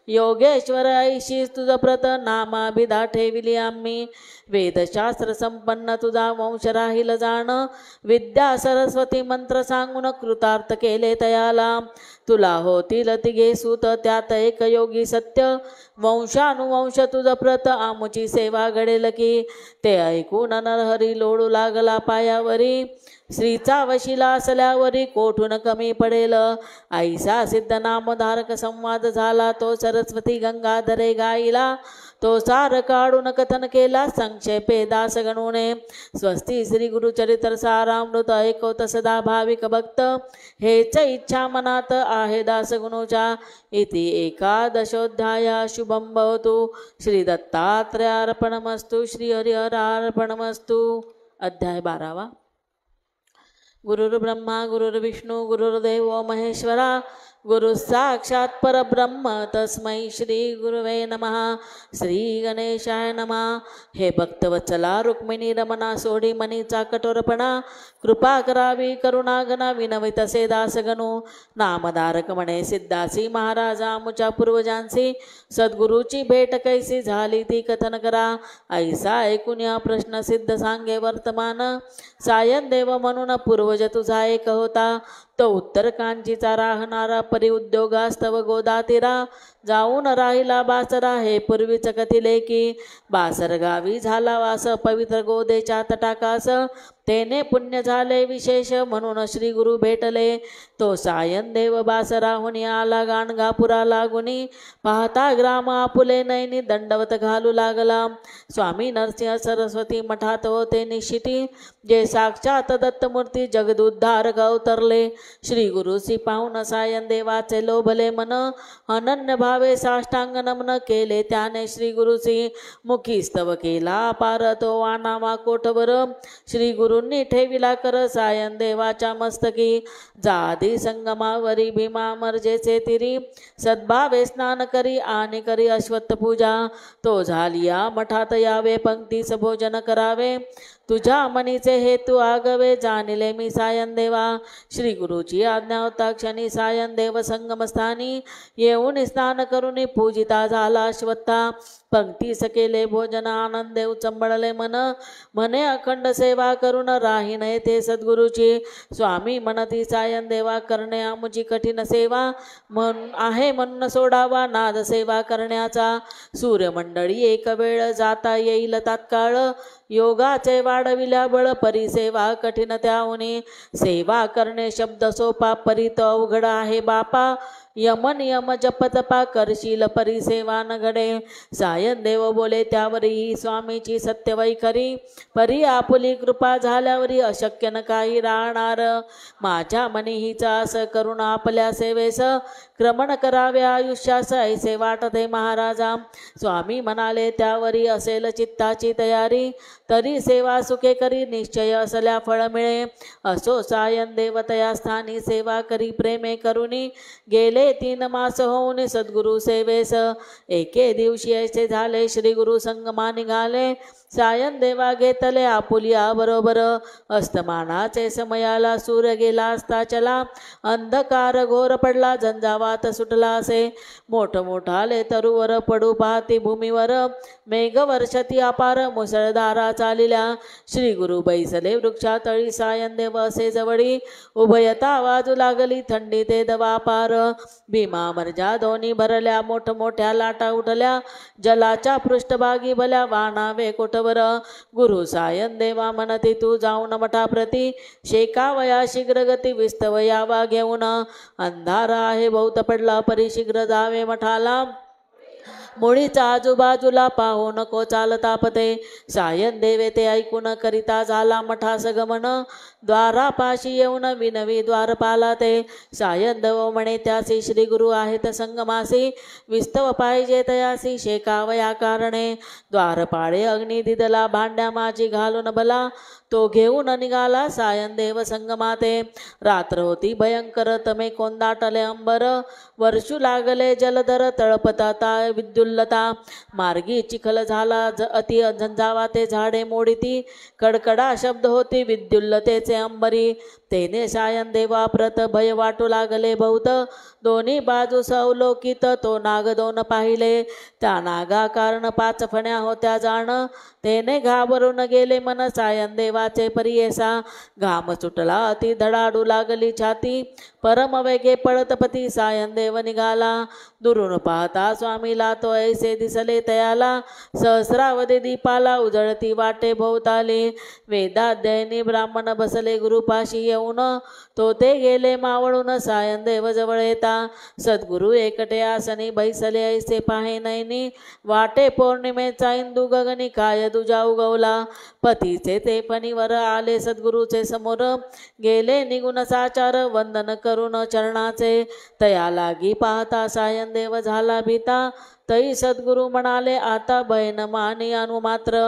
योगेश्वर ऐशी तुझ प्रत नामाभिधा ठेविली आम्ही वेदशास्त्र संपन्न तुझा वंश राहील जाण विद्या सरस्वती मंत्र सांगून कृतार्थ केले तयाला तुला होतील तिघे सूत त्यात एक योगी सत्य वंशानुवंश तुझ प्रत आमुची सेवा घडेल की ते ऐकून नरहरी लोळू लागला पायावरी श्रीचा वशिला असल्यावरी कोठून कमी पडेल ऐसा सिद्ध नामधारक संवाद झाला तो सरस्वती गंगाधरे गाईला तो सार काढून कथन केला संक्षेपे दास गणूने स्वस्ती श्री गुरुचरित्र सारामृत ऐकवत सदा भाविक भक्त हेच इच्छा मनात आहे दास गुणूच्या इति एकादशोध्याय शुभम भवतु श्री दत्तात्रेयार्पणमस्तु श्री हरिहरार्पणमस्तु अध्याय 12 गुरुर्ब्रह्मा गुरुर्विष्णू गुरुर्देवो महेश्वरा गुरु साक्षात परब्रह्म तस्मै श्री गुरुवे नमः श्री गणेशाय नमः हे भक्तवत्सला रुक्मिणी रमणा सोडी मनीचा कठोरपणा कृपा करावी करुणा गणा विनवित से दासगणू नामधारक म्हणे सिद्धासी महाराजा आमुच्या पूर्वजांची सद्गुरूची भेट कैसी झाली ती कथन करा ऐसा ऐकून या प्रश्न सिद्ध सांगे वर्तमान सायन देव म्हणून पूर्वज तुझा एक होता तो उत्तर कांचीचा राहणारा परिउद्योगास्तव गोदातीरा जाऊन राहिला बासरा हे पूर्वीच कथिले की बासर गावी झाला वास पवित्र गोदेच्या तटाकास तेने पुण्य झाले विशेष म्हणून श्री गुरु भेटले तो सायन देव बासराहुनी आला गाणगापुरा लागुनी पाहता ग्राम आपुले नैनी दंडवत घालू लागला स्वामी नरसिंह सरस्वती मठात होते निश्चिती जे साक्षात दत्तमूर्ती जगदुद्धारक अवतरले श्री गुरुसी पाहून सायन देवाचे लोभले मन अनन्य भावे साष्टांग नमन केले त्याने श्री गुरुसी मुखी स्तव केला पार तो वानावा कोठवर श्री गुरूंनी ठेविला कर सायन देवाच्या मस्तकी जादी संगमावरी भीमा मर्जेचे तिरी सद्भावे स्नान करी आणि करी अश्वत्थ पूजा तो झालिया मठात यावे पंक्तीस भोजन करावे तुझ्या मनीचे हेतू आगवे जाणिले मी सायन देवा श्री गुरुची आज्ञा होता क्षणी सायन देव संगमस्थानी येऊन स्नान करून पूजिता झाला अश्वत्था पंक्तीस केले भोजन आनंदे उचंबळले मन मने अखंड सेवा करून राहीन येथे सद्गुरूची स्वामी म्हणती सायन देवा करणे आमुची कठीण सेवा आहे म्हणून सोडावा नाद सेवा करण्याचा सूर्यमंडळी एक वेळ जाता येईल तात्काळ योगाचे वाढविल्या बळ परिसेवा कठीण त्याहुनी सेवा करणे शब्द सोपा परित अवघड आहे बापा यम नियम जप तपा करशील परिसेवा न घडे सायन देव बोले त्यावरी स्वामीची सत्य वैखरी परी आपुली कृपा झाल्यावरी अशक्य न काही राहणार माझ्या मनी हिचा अस करून आपल्या सेवेस क्रमण करावे आयुष्यास ऐसे वाटते महाराजा स्वामी म्हणाले त्यावरी असेल चित्ताची तयारी तरी सेवा सुखे करी निश्चय असल्या फळ मिळे असो सायन देवतया स्थानी सेवा करी प्रेमे करुनी गेले 3 मास होऊन सद्गुरु सेवेस एके दिवशी ऐसे झाले श्री गुरु संगमा निघाले सायन देवा घेतले आपुलिया बरोबर अस्तमानाचे समयाला सूर्य गेला असता चला अंधकार घोर पडला झंझावात सुटला असे मोठमोठाले तरुवर पडू पाहती भूमीवर मेघ वर्षती अपार मुसळधारा चालिल्या श्री गुरु बैसले वृक्षातळी सायन देव असे जवळी उभयता वाजू लागली थंडी ते दवापार भीमा मर्जा दोन्ही भरल्या मोठमोठ्या लाटा उठल्या जलाच्या पृष्ठभागी भल्या वाणावे कोठवर गुरु सायन देवा म्हणती तू जाऊन मठाप्रती शेकावया शीघ्र गती विस्तवयावा घेऊन अंधार आहे बहुत पडला परी शीघ्र जावे मठाला मुळीचा आजूबाजूला पाहू नको चालता पते सायन देवे ते ऐकून करिता झाला मठास गमन द्वारापाशी येऊन विनवी द्वारपाला ते. सायंदव म्हणे त्यासी श्री गुरु आहेत संगमासी. विस्तव पाहिजे तयासी शेकावया कारणे. द्वारपाळे अग्नी दिदला भांड्या माझी घालून भला. तो घेऊन निघाला सायंदेव संगमाते. रात्र होती भयंकर तमे कोंदाटले अंबर. वर्षू लागले जलधर तळपता विद्युल्लता. मार्गी चिखल झाला अति झंझावा ते झाडे मोडीती. कडकडा शब्द होती विद्युल्लतेचे अंबरी. तेने सायंदेवा प्रत भय वाटू लागले बहुत. दोन्ही बाजूस अवलोकित तो नाग दोन पाहिले. त्या नागा कारण 5 फण्या होत्या जाण. तेने घाबरून गेले मन सायंदेवाचे परियेसा. घाम सुटला अति धडाडू लागली छाती. परम वेगे पळतपती सायंदेव निघाला. दुरून पाहता स्वामीला तो ऐसे दिसले तयाला. सहस्रावधी दीपाला उजळती वाटे भोवताली. वेदाध्ययनी ब्राह्मण बसले गुरुपाशी येऊन. तो ते गेले मावळून सायंदेव जवळ येता. सद्गुरु एकटे आसनी बैसले ऐसे पाहे नैनी. वाटे पौर्णिमेचा इंदू गगनी काय दुजा उगवला. पतीचे ते पणीवर आले सद्गुरूचे समोर. गेले निघून साचार वंदन करून चरणाचे. तया लागी पाहता सायंदेव झाला भीता. तई सद्गुरु म्हणाले आता भय न मानी अनुमात्र.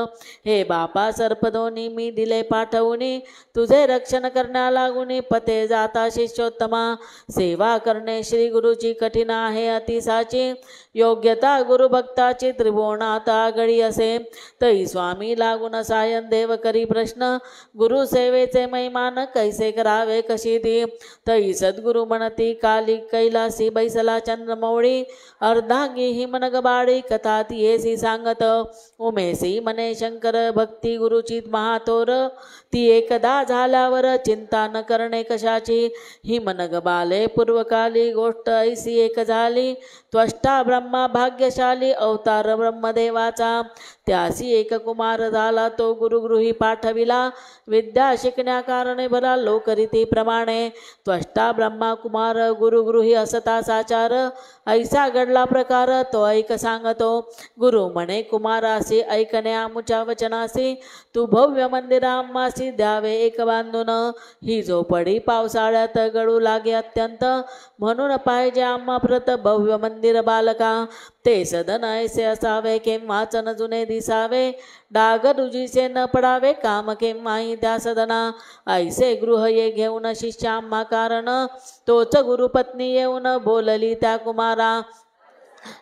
हे बापा सर्पदोनी मी दिले पाठवूनी. तुझे रक्षण करण्या लागुनी पते जाता शिष्योत्तमा. सेवा करणे श्री गुरुची कठीण आहे अतिसाची. योग्यता गुरुभक्ताची त्रिभुवनात आगळी असे. तई स्वामी लागून सायंदेव करी प्रश्न. गुरु सेवेचे मैमान कैसे करावे कशी ती. तई सद्गुरु म्हणती काली कैलासी बैसला चंद्रमौळी. अर्धांगी हिमनगबाळी कथा तियेसी सांगत. उमेसी मने शंकर भक्ती गुरुची महाथोर. ती एकदा झाल्यावर चिंता न करणे कशाची. हिमनगबाले पूर्वकाली गोष्ट ऐसी एक झाली. त्वष्टा ब्रह्मा भाग्यशाली अवतार ब्रह्मदेवाचा. त्यासी एक कुमार झाला तो गुरुगृही पाठविला. विद्या शिकण्या कारणे भला लोकरीतीप्रमाणे. त्वष्टा ब्रह्मा कुमार गुरुगृही असता साचार. ऐसा घडला प्रकार तो ऐक सांगतो. गुरु म्हणे कुमारासी ऐकण्या मुच्या वचनासी. तू भव्य मंदिरामासी द्यावे एक बांधून. ही झोपडी पावसाळ्यात गळू लागे अत्यंत. म्हणून पाहिजे आम्हा प्रत भव्य मंदिर बालका. ते सदन ऐसे असावे केव्हाच न जुने दिसावे. डाग रुजीचे न पडावे काम केव्हाही त्या सदना. ऐसे गृह ये घेऊन शिष्य आम्हा कारण. तोच गुरुपत्नी येऊन बोलली त्या कुमारा.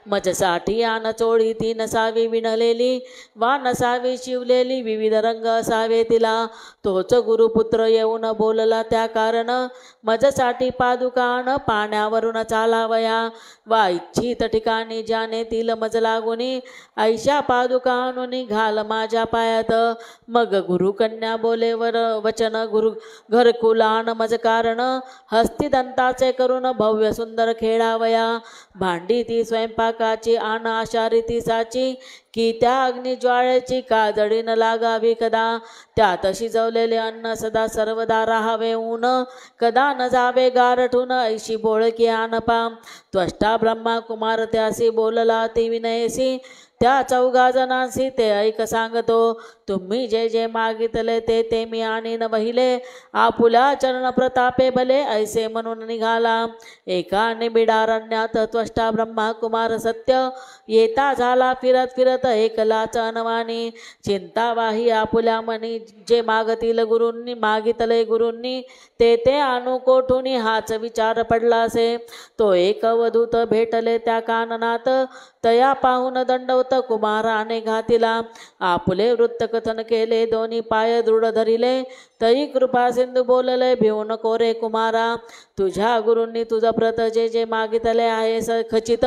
मजसाठी आन चोळी ती नसावी विणलेली. वा नसावी शिवलेली विविध रंग असावे तिला. तोच गुरुपुत्र येऊन बोलला त्या कारण. मजसाठी पादुकान पाण्यावरून चालावया. वा इच्छित ठिकाणी ज्याने तील मज लागुनी. ऐशा पादुकानुनी घाल माझ्या पायात. मग गुरुकन्या बोले वचन घरकुलान मज कारण. हस्तिदंताचे करून भव्य सुंदर खेळावया. भांडी ती स्वयंपाकाची आन आशा रीतीसाची. की त्या अग्निज्वाळेची काजळी न लागावी कदा. त्यात शिजवलेले अन्न सदा सर्वदा राहावे ऊन. कदा न जावे गारठून ऐशी बोळकी आनपा. त्वष्टा ब्रह्मा कुमार त्यासी बोलला ती विनयसी. त्या 14 जणांसी ते ऐक सांगतो. तुम्ही जे जे मागितले ते ते मी आणीन वहिले. आपुल्या चरण प्रतापे भले ऐसे म्हणून निघाला. एका निबिडारण्यात त्वष्टा ब्रह्मा कुमार सत्य. येता झाला फिरत फिरत एकलाच अनवानी. चिंतावाही आपुल्या मनी जे मागितले गुरूंनी ते ते आणू कोठूनी हाच विचार पडला असे. तो एक अवधूत भेटले त्या काननात. तया पाहून दंडवत कुमाराने घातिला. आपुले वृत्त कथन केले दोन्ही पाय दृढ धरिले. तरी कृपा सिंधू बोलले भिवू नको रे कुमारा. तुझ्या गुरूंनी तुझ प्रत जे जे मागितले आहे खचित.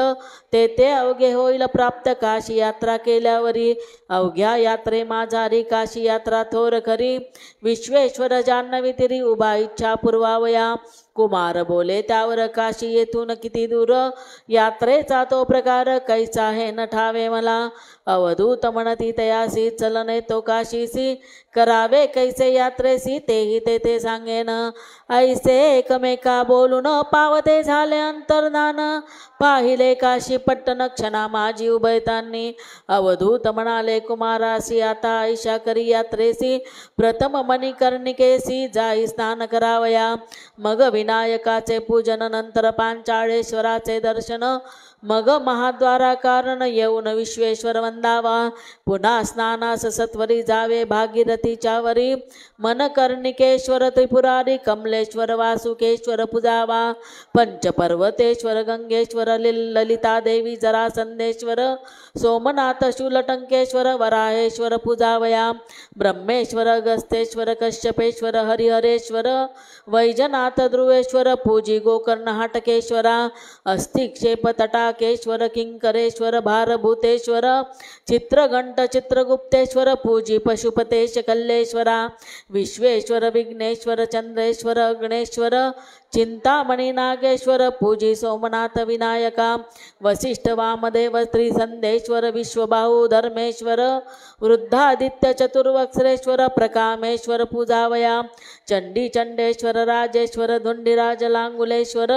ते ते अवघे होईल प्राप्त. काशी यात्रा केल्यावरी अवघ्या यात्रे माझारी काशी यात्रा थोर खरी. विश्वेश्वर जान्हवी तिरी उभा इच्छा पुरवावया. कुमार बोले त्यावर काशी येथून किती दूर. यात्रेचा तो प्रकार कैसा हे न ठावे मला. अवधूत म्हणती तयासी चलने तो काशीसी. करावे कैसे यात्रेसी तेही ते सांगेन. ऐसे एकमेका बोलून पावते झाले अंतर्धान. पाहिले काशी पट्टन क्षणा माझी उभयतांनी. अवधूत म्हणाले कुमारासी आता ऐशा करी यात्रेसी. प्रथम मणिकर्णिकेसी जाई स्नान करावया. मग विनायकाचे पूजन नंतर पांचाळेश्वराचे दर्शन. मग महाद्वारा कारण येऊन विश्वेश्वर वंदावा. पुन्हा स्नानास सत्वरी जावे भागीरथीच्या वरी. मनकर्णिकेश्वर त्रिपुरारी कमलेश्वर वासुकेश्वर पूजावा. पंचपर्वतेश्वर गंगेश्वर ललिता देवी जरासंदेश्वर. सोमनाथ शूलटंकेश्वर वराहेश्वर पूजावया. ब्रह्मेश्वर अगस्तेश्वर कश्यपेश्वर हरिहरेश्वर. वैजनाथ ध्रुवेश्वर पूजी गोकर्ण हाटकेश्वरा. अस्थिक्षेप तटाकेश्वर किंकरेश्वर भारभूतेश्वर. चित्रघंट चित्रगुप्तेश्वर पूजी पशुपतेश कल्लेश्वरा. विश्वेश्वर विघ्नेश्वर चंद्रेश्वर अग्नेश्वर. चिंतामणी नागेश्वर पूजी सोमनाथ विनायका. वसिष्ठ वामदेव त्रिसंदेश्वर विश्वबाहू धर्मेश्वर. वृद्धादित्य चतुर्वक्सरेश्वर प्रकामेश्वर पूजावया. चंडी चंडेश्वर राजेश्वर धुंडीराज लांगुलेश्वर.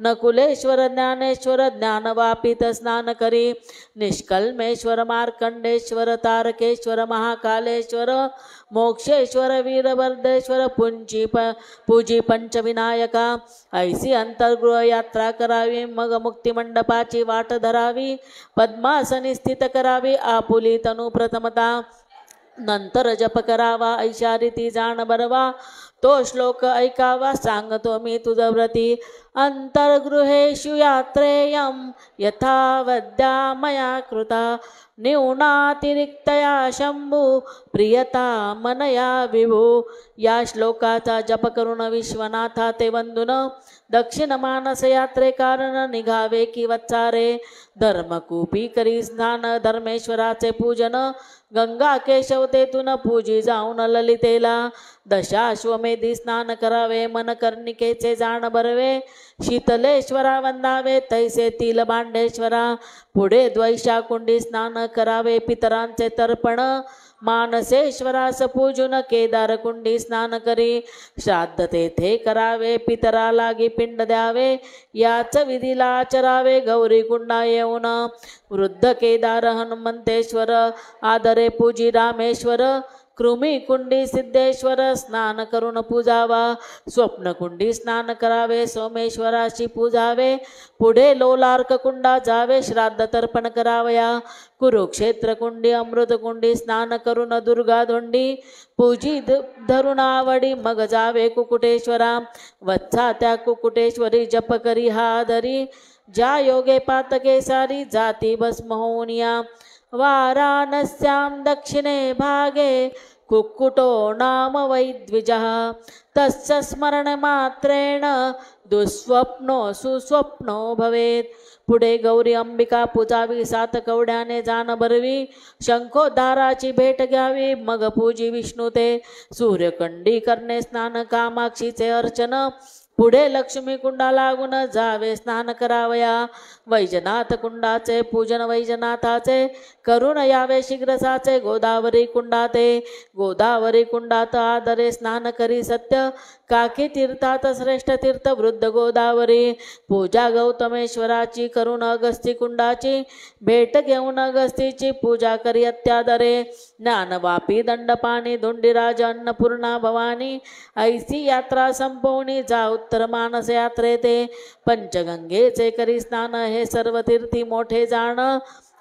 नकुलेश्वर ज्ञानेश्वर ज्ञानवापित स्नान करी. निष्कल्मेश्वर मार्कंडेश्वर तारकेश्वर महाकालेश्वर. मोक्षेश्वर वीरभद्रेश्वर पूजी पंचविनायका. ऐसी अंतर्गृह यात्रा करावी मग मुक्तिमंडपाची वाट धरावी. पद्मासनी स्थित करावी आपुली तनु प्रथमता. नंतर जप करावा ऐशा रीती जाण बरवा. तो श्लोक ऐकावा सांगतो मी तुझ व्रती. अंतर्गृहेषु यात्रेयं यथावद्या मया कृता. न्यूनातिरिक्तया शंभू प्रियता मनया विभू. या श्लोकाचा जप करून विश्वनाथा ते वंदून. दक्षिण मानस यात्रे कारण निघावे की वत्सारे. धर्मकूपी करी स्नान धर्मेश्वराचे पूजन. गंगा केशव तेथून पूजी जाऊन ललितेला. दशाश्वमेधी स्नान करावे मनकर्णिकेचे जाण बरवे. शीतलेश्वरा वंदावे तैसे तिल बांडेश्वरा. पुढे द्वैशा कुंडी स्नान करावे पितरांचे तर्पण. मानसेश्वरास पूजून केदार कुंडी स्नान करी. श्राद्ध तेथे करावे पितरा लागी पिंड द्यावे. याच विधीला आचरावे गौरी कुंडा येऊन. वृद्ध केदार हनुमंतेश्वर आदरे पूजी रामेश्वर. कृमी कुंडी सिद्धेश्वर स्नान करून पूजावा. स्वप्न कुंडी स्नान करावे सोमेश्वराशी पूजावे. पुढे लोलार्क कुंडा जावे श्राद्ध तर्पण करावया. कुरुक्षेत्र कुंडी अमृत कुंडी स्नान करून दुर्गा धोंडी पूजी धरून आवडी. मग जावे कुकुटेश्वरा. वत्सा त्या कुकुटेश्वरी जप करी हा धरी. ज्या योगे पातके सारी जाती भस्म होऊनिया. वाराणस्यां दक्षिणे भागे कुक्कुटो नाम वै द्विजः. तस्य स्मरणमात्रेण दुःस्वप्नो सुस्वप्नो भवेत्. पुढे गौरी अंबिका पूजावी सात कवड्याने जाण भरवी. शंखोद्धाराची भेट घ्यावी मग पूजी विष्णू ते. सूर्यकंडी करणे स्नान कामाक्षीचे अर्चन. पुढे लक्ष्मी कुंडा लागून जावे स्नान करावया. वैजनाथ कुंडाचे पूजन वैजनाथाचे करून यावे शीघ्रसाचे. गोदावरी कुंडाते गोदावरी कुंडात आदरे स्नान करी सत्य. काकी तीर्थात श्रेष्ठ तीर्थ वृद्ध गोदावरी. पूजा गौतमेश्वराची करून अगस्ती कुंडाची. भेट घेऊन अगस्तीची पूजा करी अत्यादरे. ज्ञानवापी दंडपाणी धुंडीराज अन्नपूर्णा भवानी. ऐसी यात्रा संपवणी जा उत्तर मानस यात्रे ते. पंचगंगेचे करी स्नान हे सर्व तीर्थी मोठे जाण.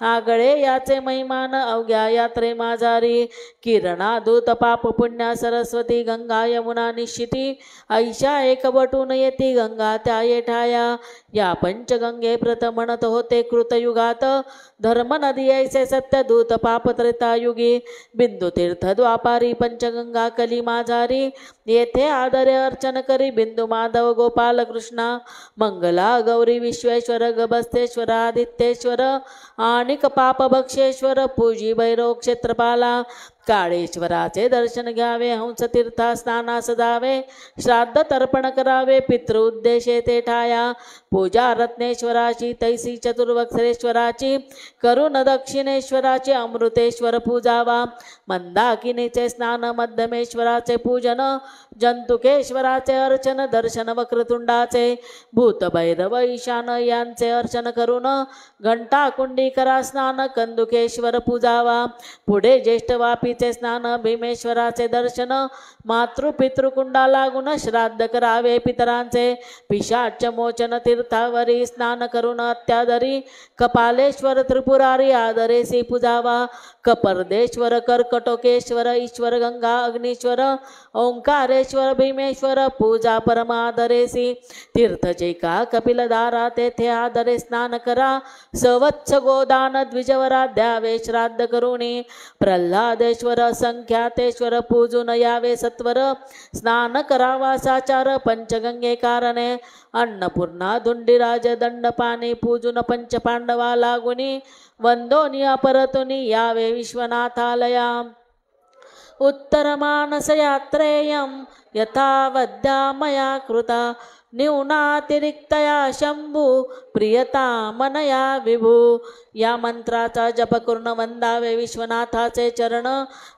आगळे याचे महिमान अवघ्या यात्रे माझारी. किरणा दूत पाप पुण्या सरस्वती गंगा यमुना निश्चिती. ऐशा एक बटून येती गंगा त्या येठाया. या पंचगंगे प्रत म्हणत होते कृतयुगात. धर्म नदी ऐसे सत्य दूत पाप त्रेतायुगी. बिंदू तीर्थ द्वापारी पंचगंगा कली माझारी. येथे आदरे अर्चन करी बिंदू माधव गोपाल कृष्णा. मंगला गौरी विश्वेश्वर गबस्थेश्वर आदित्येश्वर. आणिक पाप भक्षेश्वर पूजी भैरव क्षेत्रपाला. काळेश्वराचे दर्शन घ्यावे, हंस तीर्था स्नानास जावे, श्राद्ध तर्पण करावे, पितृ उद्देशे ते ठाया, पूजा रत्नेश्वराची तैसी चतुर्वक्षरेश्वराची, करुण दक्षिणेश्वराची अमृतेश्वर पूजावा, मंदाकिनीचे स्नान, मध्यमेश्वराचे पूजन, जंतुकेश्वराचे अर्चन, दर्शन वक्रतुंडाचे, भूतभैरव ईशान यांचे अर्चन करून घंटा कुंडी करा स्नान, कंदुकेश्वर पूजावा, पुढे ज्येष्ठ वापीचे स्नान, भीमेश्वराचे दर्शन, मातृपितृकुंडा लागून श्राद्ध करावे पितरांचे, पिशाच मोचन तीर्थावरी स्नान करून अत्यादरी, कपालेश्वर त्रिपुरारी आदरेसी पूजावा, कपर्देश्वर कर्कटोकेश्वर ईश्वर गंगा अग्नीश्वर ओंकारेश्वर भीमेश्वर पूजा परमादरेसी, तीर्थचे का कपिलदारा तेथे आदरे स्नान करा, सवत्स गोदान द्विजवरा द्यावे श्राद्ध करुणी, प्रल्हादेश्वर संख्यातेश्वर पूजून यावे सत्वर, स्नान करावा साचार पंचगंगे कारणे, अन्नपूर्णा धुंडीराज दंडपाणी पूजून पंचपांडवा लागुनी, वंदोनिया परतुनी यावे विश्वनाथालया, उत्तरमानस यात्रेयं यथावद्या मया कृता, न्यूनातिरिक्तया शंभू प्रियता मनया विभू, या मंत्राचा जप करून वंदावे विश्वनाथाचे चरण,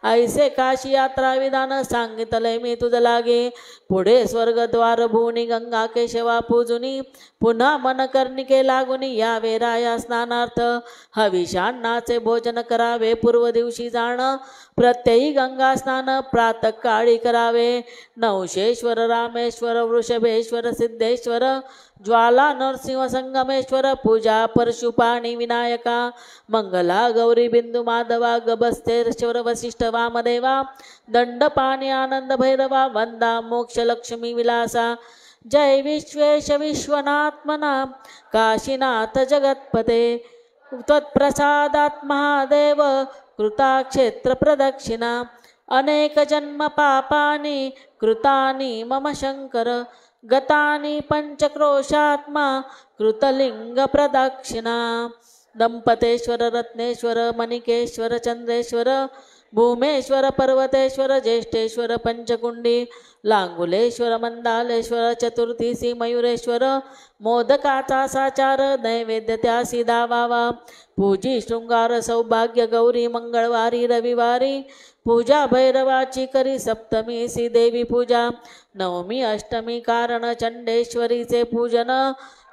ऐसे काशी यात्रा विधान सांगितले मी तुझ लागे, पुढे स्वर्गद्वार भूनी गंगा केशवा पूजुनी, पुन्हा मन कर्णिके लागुनी यावे राया स्नानार्थ, हविषान्नाचे भोजन करावे पूर्व दिवशी जाण, प्रत्ययी गंगा स्नान प्रातःकाळी करावे, नवशेश्वर रामेश्वर वृषभेश्वर सिद्धेश्वर ज्वाला नरसिंह संगमेश्वर पूजा परशुपाणी विनायका, मंगला गौरी बिंदू माधवा गभस्तेश्वर वसिष्ठ वामदेवा, दंडपाणी आनंद भैरवा वंदा मोक्ष लक्ष्मी विलासा, जय विश्वेश विश्वनात्मना काशीनाथ जगत्पते, त्वत्प्रसादात् महादेव कृता क्षेत्र प्रदक्षिणा, अनेक जन्म पापानि कृतानि मम शंकर, गतानि पंचक्रोशात्मा कृतलिंग प्रदक्षिणा, दंपतेश्वर रत्नेश्वर मणिकेश्वर चंद्रेश्वर भूमेश्वर पर्वतेश्वर ज्येष्ठेश्वर पंचकुंडी, लांगुलेश्वर मंदालेश्वर चतुर्थीसी मयुरेश्वर, मोदकाचा साचार नैवेद्य त्यासी दावावा, पूजी शृंगार सौभाग्य गौरी मंगळवारी रविवारी, पूजा भैरवाची करी सप्तमीसी देवी पूजा, नवमी अष्टमी कारण चंडेश्वरीचे पूजन,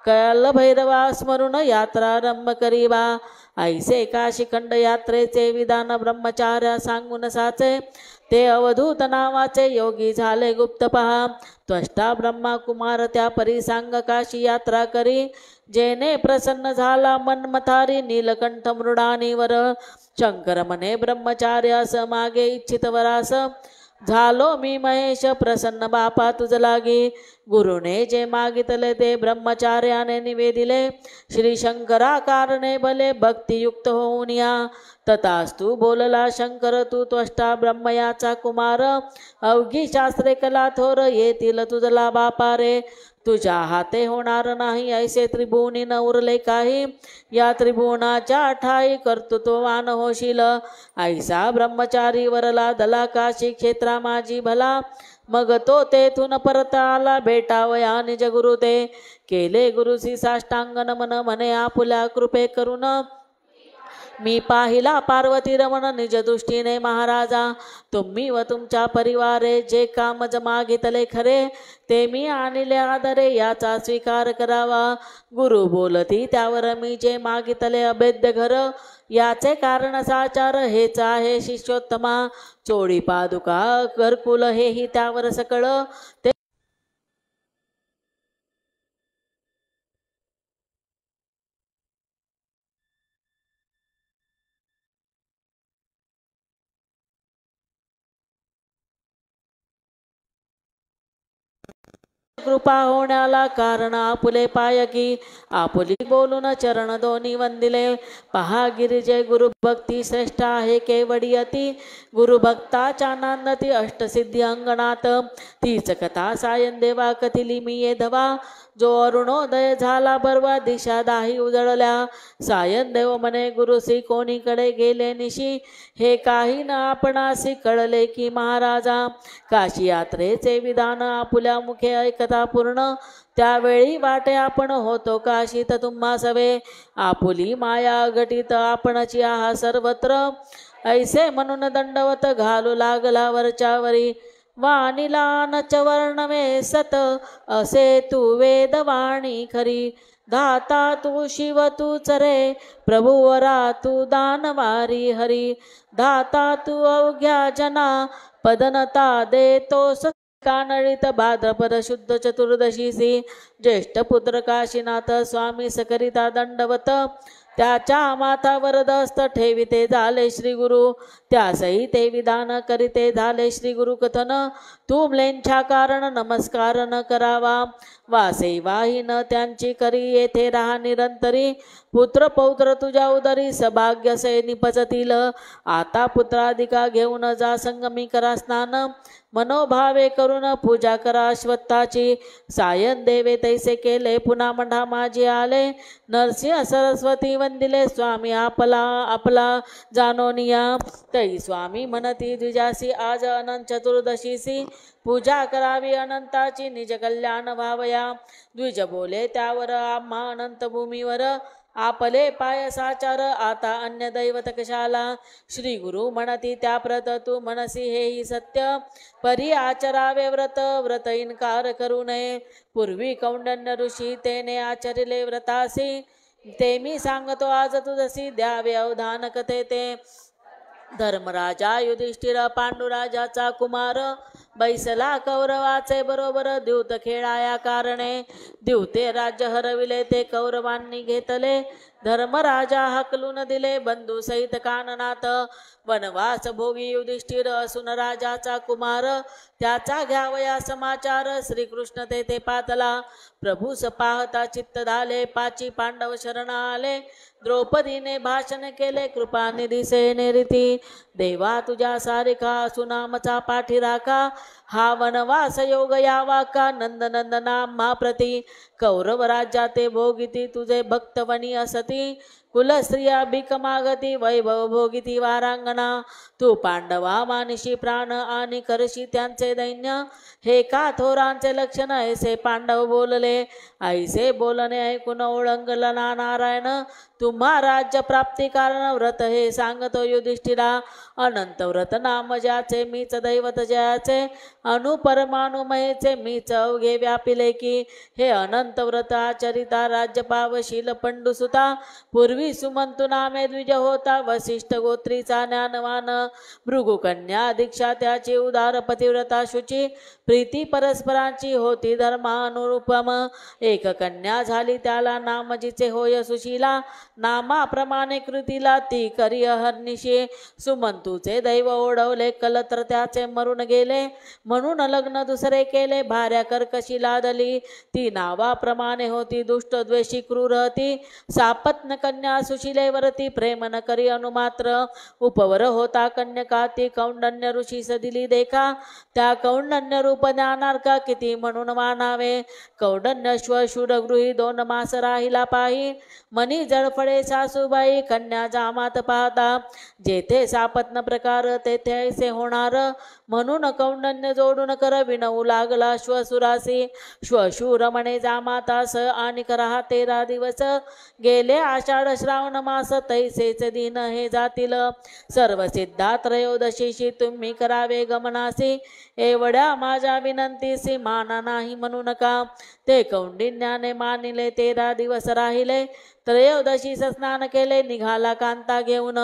कयाल भैरवा स्मरून यात्रारंभ करीवा, ऐसे काशीखंड यात्रेचे विधान ब्रह्मचार्य सांगून साचे, ते अवधूत नावाचे योगी झाले गुप्त पहा, त्वष्टा ब्रह्मा कुमार त्या परी सांग काशी यात्रा करी, जेने प्रसन्न झाला मन्मथारी नीलकंठ मृडानीवर, शंकर मने ब्रह्मचार्यास मागे इच्छित वरास, झालो मी महेश प्रसन्न बापा तुझ लागी, गुरुने जे मागितले ते ब्रह्मचार्याने निवेदिले, श्री शंकरा कारणे भले भक्तियुक्त होऊन या, तथास्तु बोलला शंकर तू त्वष्टा ब्रह्मयाचा कुमार, अवघी शास्त्रे कला थोर येतील तुझला बापा रे, तुझ्या हाते होणार नाही ऐसे त्रिभुवनी न उरले काही, या त्रिभुवनाच्या ठाई कर्तृत्ववान होशील, ऐसा ब्रह्मचारी वरला दला काशी क्षेत्रा माझी भला, मग तो तेथून परत आला भेटावया निज गुरु ते, केले गुरुसी साष्टांग नमन म्हणे आपुल्या कृपे करून, मी पाहिला पार्वती रमण निज दृष्टीने महाराजा, तुम्ही व तुमच्या परिवारे जे कामज मागितले खरे, ते मी आणले आदरे याचा स्वीकार करावा, गुरु बोलती त्यावर मी जे मागितले अभेद्य घर, याचे कारण साचार हेच आहे शिष्योत्तमा, चोळी पादुका घरकुल हेही त्यावर सकळ, ते कृपा होण्याला कारण आपुले पायकी आपुली बोलून चरण दोन्ही वंदिले पहा गिरिजय गुरु भक्ती श्रेष्ठ आहे केवडी अति गुरु भक्ताच्या नांदती अष्टसिद्धी अंगणात तीच कथा सायन देवा कथिली मी ये धवा जो अरुणोदय झाला बरवा दिशा दाही उजळल्या सायन देव म्हणे गुरुसी कोणीकडे गेले निशी हे काही ना आपणासी कळले की महाराजा काशी यात्रेचे विधान आपुल्या मुखे ऐकता पूर्ण त्यावेळी वाटे आपण होतो काशीत तुम्हा सवे आपुली माया घटित आपणची आहा सर्वत्र ऐसे म्हणून दंडवत घालू लागला वरच्यावरी वाणीला नच वर्णवे सत असे तू वेदवाणी खरी धाता तू शिव तू चरे प्रभुवरा तू दानवारी हरी धाता तू अवघ्या जना पदनता देतोस कानळीत भाद्रपद शुद्ध चतुर्दशीसी ज्येष्ठ पुत्र काशीनाथ स्वामी सकरिता दंडवत त्याच्या माथावर दस्त ठेविते झाले श्री गुरु त्यासही ते विधान करीते झाले श्री गुरु कथन तुमलेंच्या कारण नमस्कार न करावा वासे वाहीन त्यांची करी येथे राहा निरंतरी पुत्र पौत्र तुझ्या उदरी सभाग्य से निपजतील आता पुत्राधिका घेऊन जा संगमी करा स्नान मनोभावे करून पूजा करा अश्वत्थाची सायन देवे तैसे केले पुन्हा मठा माझी आले नरसिंह सरस्वती वंदिले स्वामी आपला आपला जानोनिया तै स्वामी म्हणती द्विजासी आज अनंत चतुर्दशीसी पूजा करावी अनंताची निज कल्याण व्हावया द्विज बोले त्यावर आम्हा अनंत भूमीवर आपले पायसाचार आता अन्य दैवत कशाला श्री गुरु म्हणती त्या प्रत तू मनसी हेही सत्य परी आचरावे व्रत व्रत इन्कार करू नये पूर्वी कौंडन्य ऋषी तेने आचरिले व्रतासी ते मी सांगतो आज तुझसी द्यावे अवधान कथे ते धर्मराजा युधिष्ठिर पांडुराजाचा कुमार बैसला कौरवाचे बरोबर द्यूत खेळाया कारणे द्यूते राज्य हरविले ते कौरवांनी घेतले धर्मराजा हकलून दिले बंधू सहित काननाथ वनवास भोगी युधिष्ठिर असून राजाचा कुमार त्याचा घ्यावया समाचार श्रीकृष्ण तेथे पातला प्रभूस पाहता चित्त झाले पाची पांडव शरण आले द्रौपदीने भाषण केले कृपानिधी सेने रीती देवा तुझ्या सारिका सुनामचा पाठी राखा हा वनवास योग यावा का नंदनंदना महाप्रती कौरव राज्याते भोगिती तुझे भक्तवणी असती कुलस्त्रिया भीक मागती वैभव भोगिती वारांगणा तू पांडवा मानिशी प्राण आणि करशी त्यांचे दैन्य हे का थोरांचे लक्षण ऐसे पांडव बोलले ऐसे बोलणे ऐकून ओळंगला नारायण तुम्हा राज्य प्राप्ती कारण व्रत हे सांगतो युधिष्ठिरा अनंत व्रत नाम ज्याचे मीच दैवत ज्याचे अनुपरमाणुमयेचे मीच अवघे व्यापिले की हे अनंत व्रत आचरिता राज्य पावशील पंडुसुता पूर्वी सुमंतु नामे द्विज होता वसिष्ठ गोत्रीचा ज्ञानवान भृगुकन्या दीक्षा त्याची उदार पतिव्रता शुची प्रीती परस्परांची होती धर्मानुरूपम एक कन्या झाली त्याला नाम जिचे होय सुशीला नामाप्रमाणे कृतीला ती करी हरनिशी सुमंतूचे दैव ओढवले कलत्र त्याचे मरून गेले म्हणून लग्न दुसरे केले भार्या कर्कशी लादली ती नावाप्रमाणे होती दुष्ट द्वेषी क्रूर होती सापत्न कन्या सुशीलेवरती प्रेम न करी अनुमात्र उपवर होता कन्यका ती कौंडन्य ऋषी सदिली देखा त्या कौंडन्य रूप ज्ञानार का किती म्हणून मानावे कौंडन्य श्वशूर गृही 2 मास राहिला पाही मनी जळफळे सासूबाई कन्या जामात पाहता जेथे सापत्न प्रकार तेथे ऐसे होणार म्हणून कौंडन्य जोडून कर विनवू लागला श्वशुरासी श्वशूर म्हणे जामातास आणि करा 13 दिवस गेले आषाढ श्रावण मास तैसेच दिन हे जातील सर्व सिद्धा त्रयोदशीशी तुम्ही करावे गमनासी एवढ्या माझ्या विनंतीसी माना नाही म्हणू नका ते कौंडिन्याने मानिले 13 दिवस राहिले त्रयोदशी स्नान केले निघाला कांता घेऊन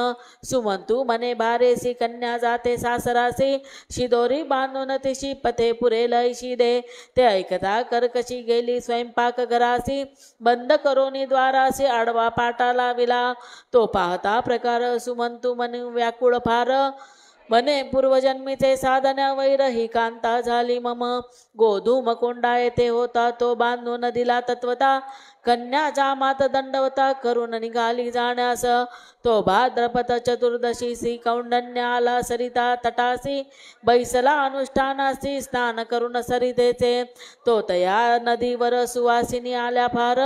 सुमंतू म्हणे भारेसी कन्या जाते सासरासी शिदोरी बांधून तिशी पथे पुरेल ऐशी दे ते ऐकता कर्कशी गेली स्वयंपाक घरासी बंद करोनी द्वारासी आडवा पाटा लाविला तो पाहता प्रकार सुमंतू म्हणे व्याकुळ फार म्हणे पूर्वजन्मीचे साधन वैर ही कांता झाली मम. गोधूम कोंडा येथे होता तो बांधून दिला तत्वता. कन्याचा मात दंडवता करून निघाली जाण्यास. तो भाद्रपद चतुर्दशी श्री कौंडण्य आला सरिता तटासी. बैसला अनुष्ठानासी स्नान करून सरितेचे. तो तया नदीवर सुवासिनी आल्या फार.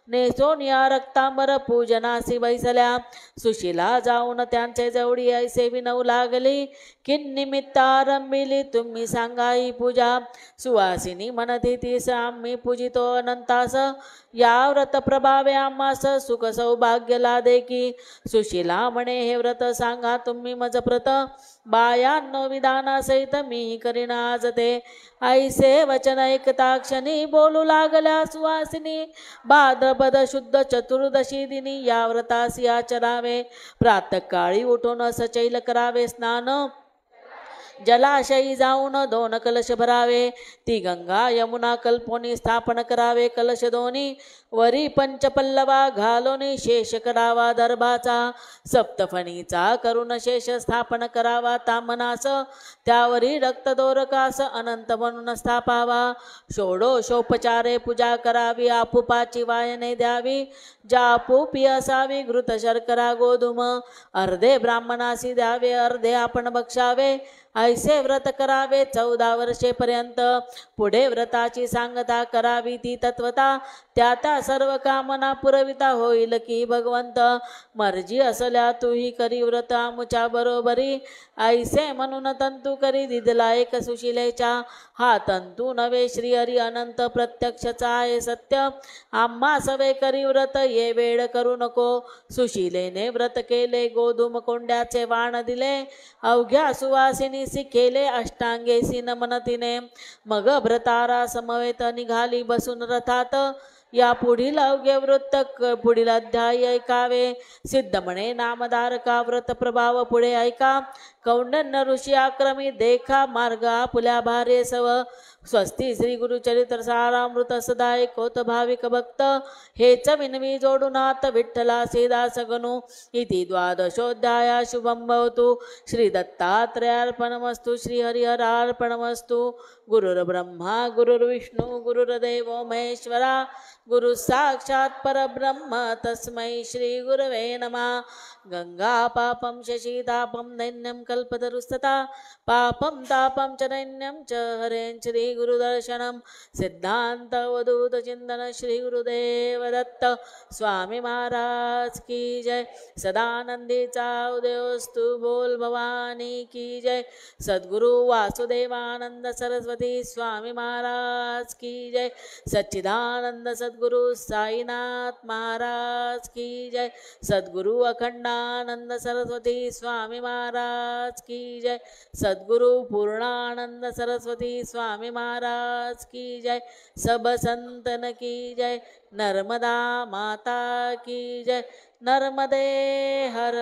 नेसोन या रक्तांबर पूजनासी बैसल्या. सुशीला जाऊन त्यांचे जवळी ऐसे विनवू लागली. किन्निमित्त आरंभिली तुम्ही सांगाई पूजा. सुवासिनी म्हणती तीस आम्ही पूजितो अनंतास. या व्रत प्रभावे आम्हास सुख सौभाग्य लादे की. सुशीला म्हणे हे व्रत सांगा तुम्ही मज प्रत. बायांनो विधानासहित मी करीन आज ते. ऐसे वचन ऐकता क्षणी बोलू लागल्या सुवासिनी. भाद्रपद शुद्ध चतुर्दशी दिनी या व्रतासी आचरावे. प्रातःकाळी उठून सचैल करावे स्नान. जलाशयी जाऊन 2 कलश भरावे. ती गंगा यमुना कल्पोनी स्थापन करावे कलश दोन्ही. वरी पंचपल्लवा घालोनी शेष करावा दर्भाचा. सप्तफणीचा करून शेष स्थापन करावा तामनास. त्यावरी रक्तदोरकास अनंत म्हणून स्थापावा. षोडशोपचारे पूजा करावी आपुपाची वायने द्यावी. ज्या आपुपी असावी घृत शर्करा गोधूम. अर्धे ब्राह्मणासी द्यावे अर्धे आपण बक्षावे. ऐसे व्रत करावे 14 वर्षेपर्यंत. पुढे व्रताची सांगता करावी ती तत्वता. त्या सर्व कामना पुरविता होईल की भगवंत. मर्जी असल्या तूही करी व्रत आमुच्या बरोबरी. ऐसे म्हणून तंतू करी दिदला एक सुशिलेच्या. हा तंतू नवे श्रीहरी अनंत प्रत्यक्षचा आहे सत्य. आम्हा सवे करी व्रत ये वेळ करू नको. सुशिलेने व्रत केले गोधूम कोंड्याचे वाण दिले. अवघ्या सुवासिनीसी केले अष्टांगेसी नमन तिने. मग व्रतारा समवेत निघाली बसून रथात. या पुढील अवघे वृत्त पुढील अध्याय ऐकावे. सिद्ध म्हणे नामधारका व्रत प्रभाव पुढे ऐका. कौंडण्य ऋषी आक्रमी देखा मार्ग आपुल्या भारे सव. स्वस्ती श्री गुरुचरित्र सारामृत सदा ऐकोत भाविक भक्त. हेच विनवी जोडुनाथ विठ्ठला दास गणू. इति 12शोऽध्याय शुभं भवतु. श्री दत्तात्रेयार्पणमस्तु. श्री हरिहरार्पणमस्तु. गुरुर्ब्रह्मा गुरुर्विष्णू गुरुर्देवो महेश्वरा. गुरु साक्षात् परब्रह्म तस्मै श्री गुरवे नमः. गंगा पापं शशीतापं दैन्यं कल्पतरुस्तथा. पापं तापं च दैन्यं च हरें श्री गुरुदर्शनं. सिद्धान्तवधूत चिंतन श्री गुरुदेव दत्त स्वामी महाराज की जय. सदानंदीचा उदयोस्तु बोल भवानी की जय. सद्गुरु वासुदेवानंद सरस्वती स्वामी महाराज की जय. सच्चिदानंद सद्गुरु साईनाथ महाराज की जय. सद्गुरु अखंडानंद सरस्वती स्वामी महाराज की जय. सद्गुरु पूर्णानंद सरस्वती स्वामी महाराज की जय. सब संतन की जय. नर्मदा माता की जय. नर्मदे हर.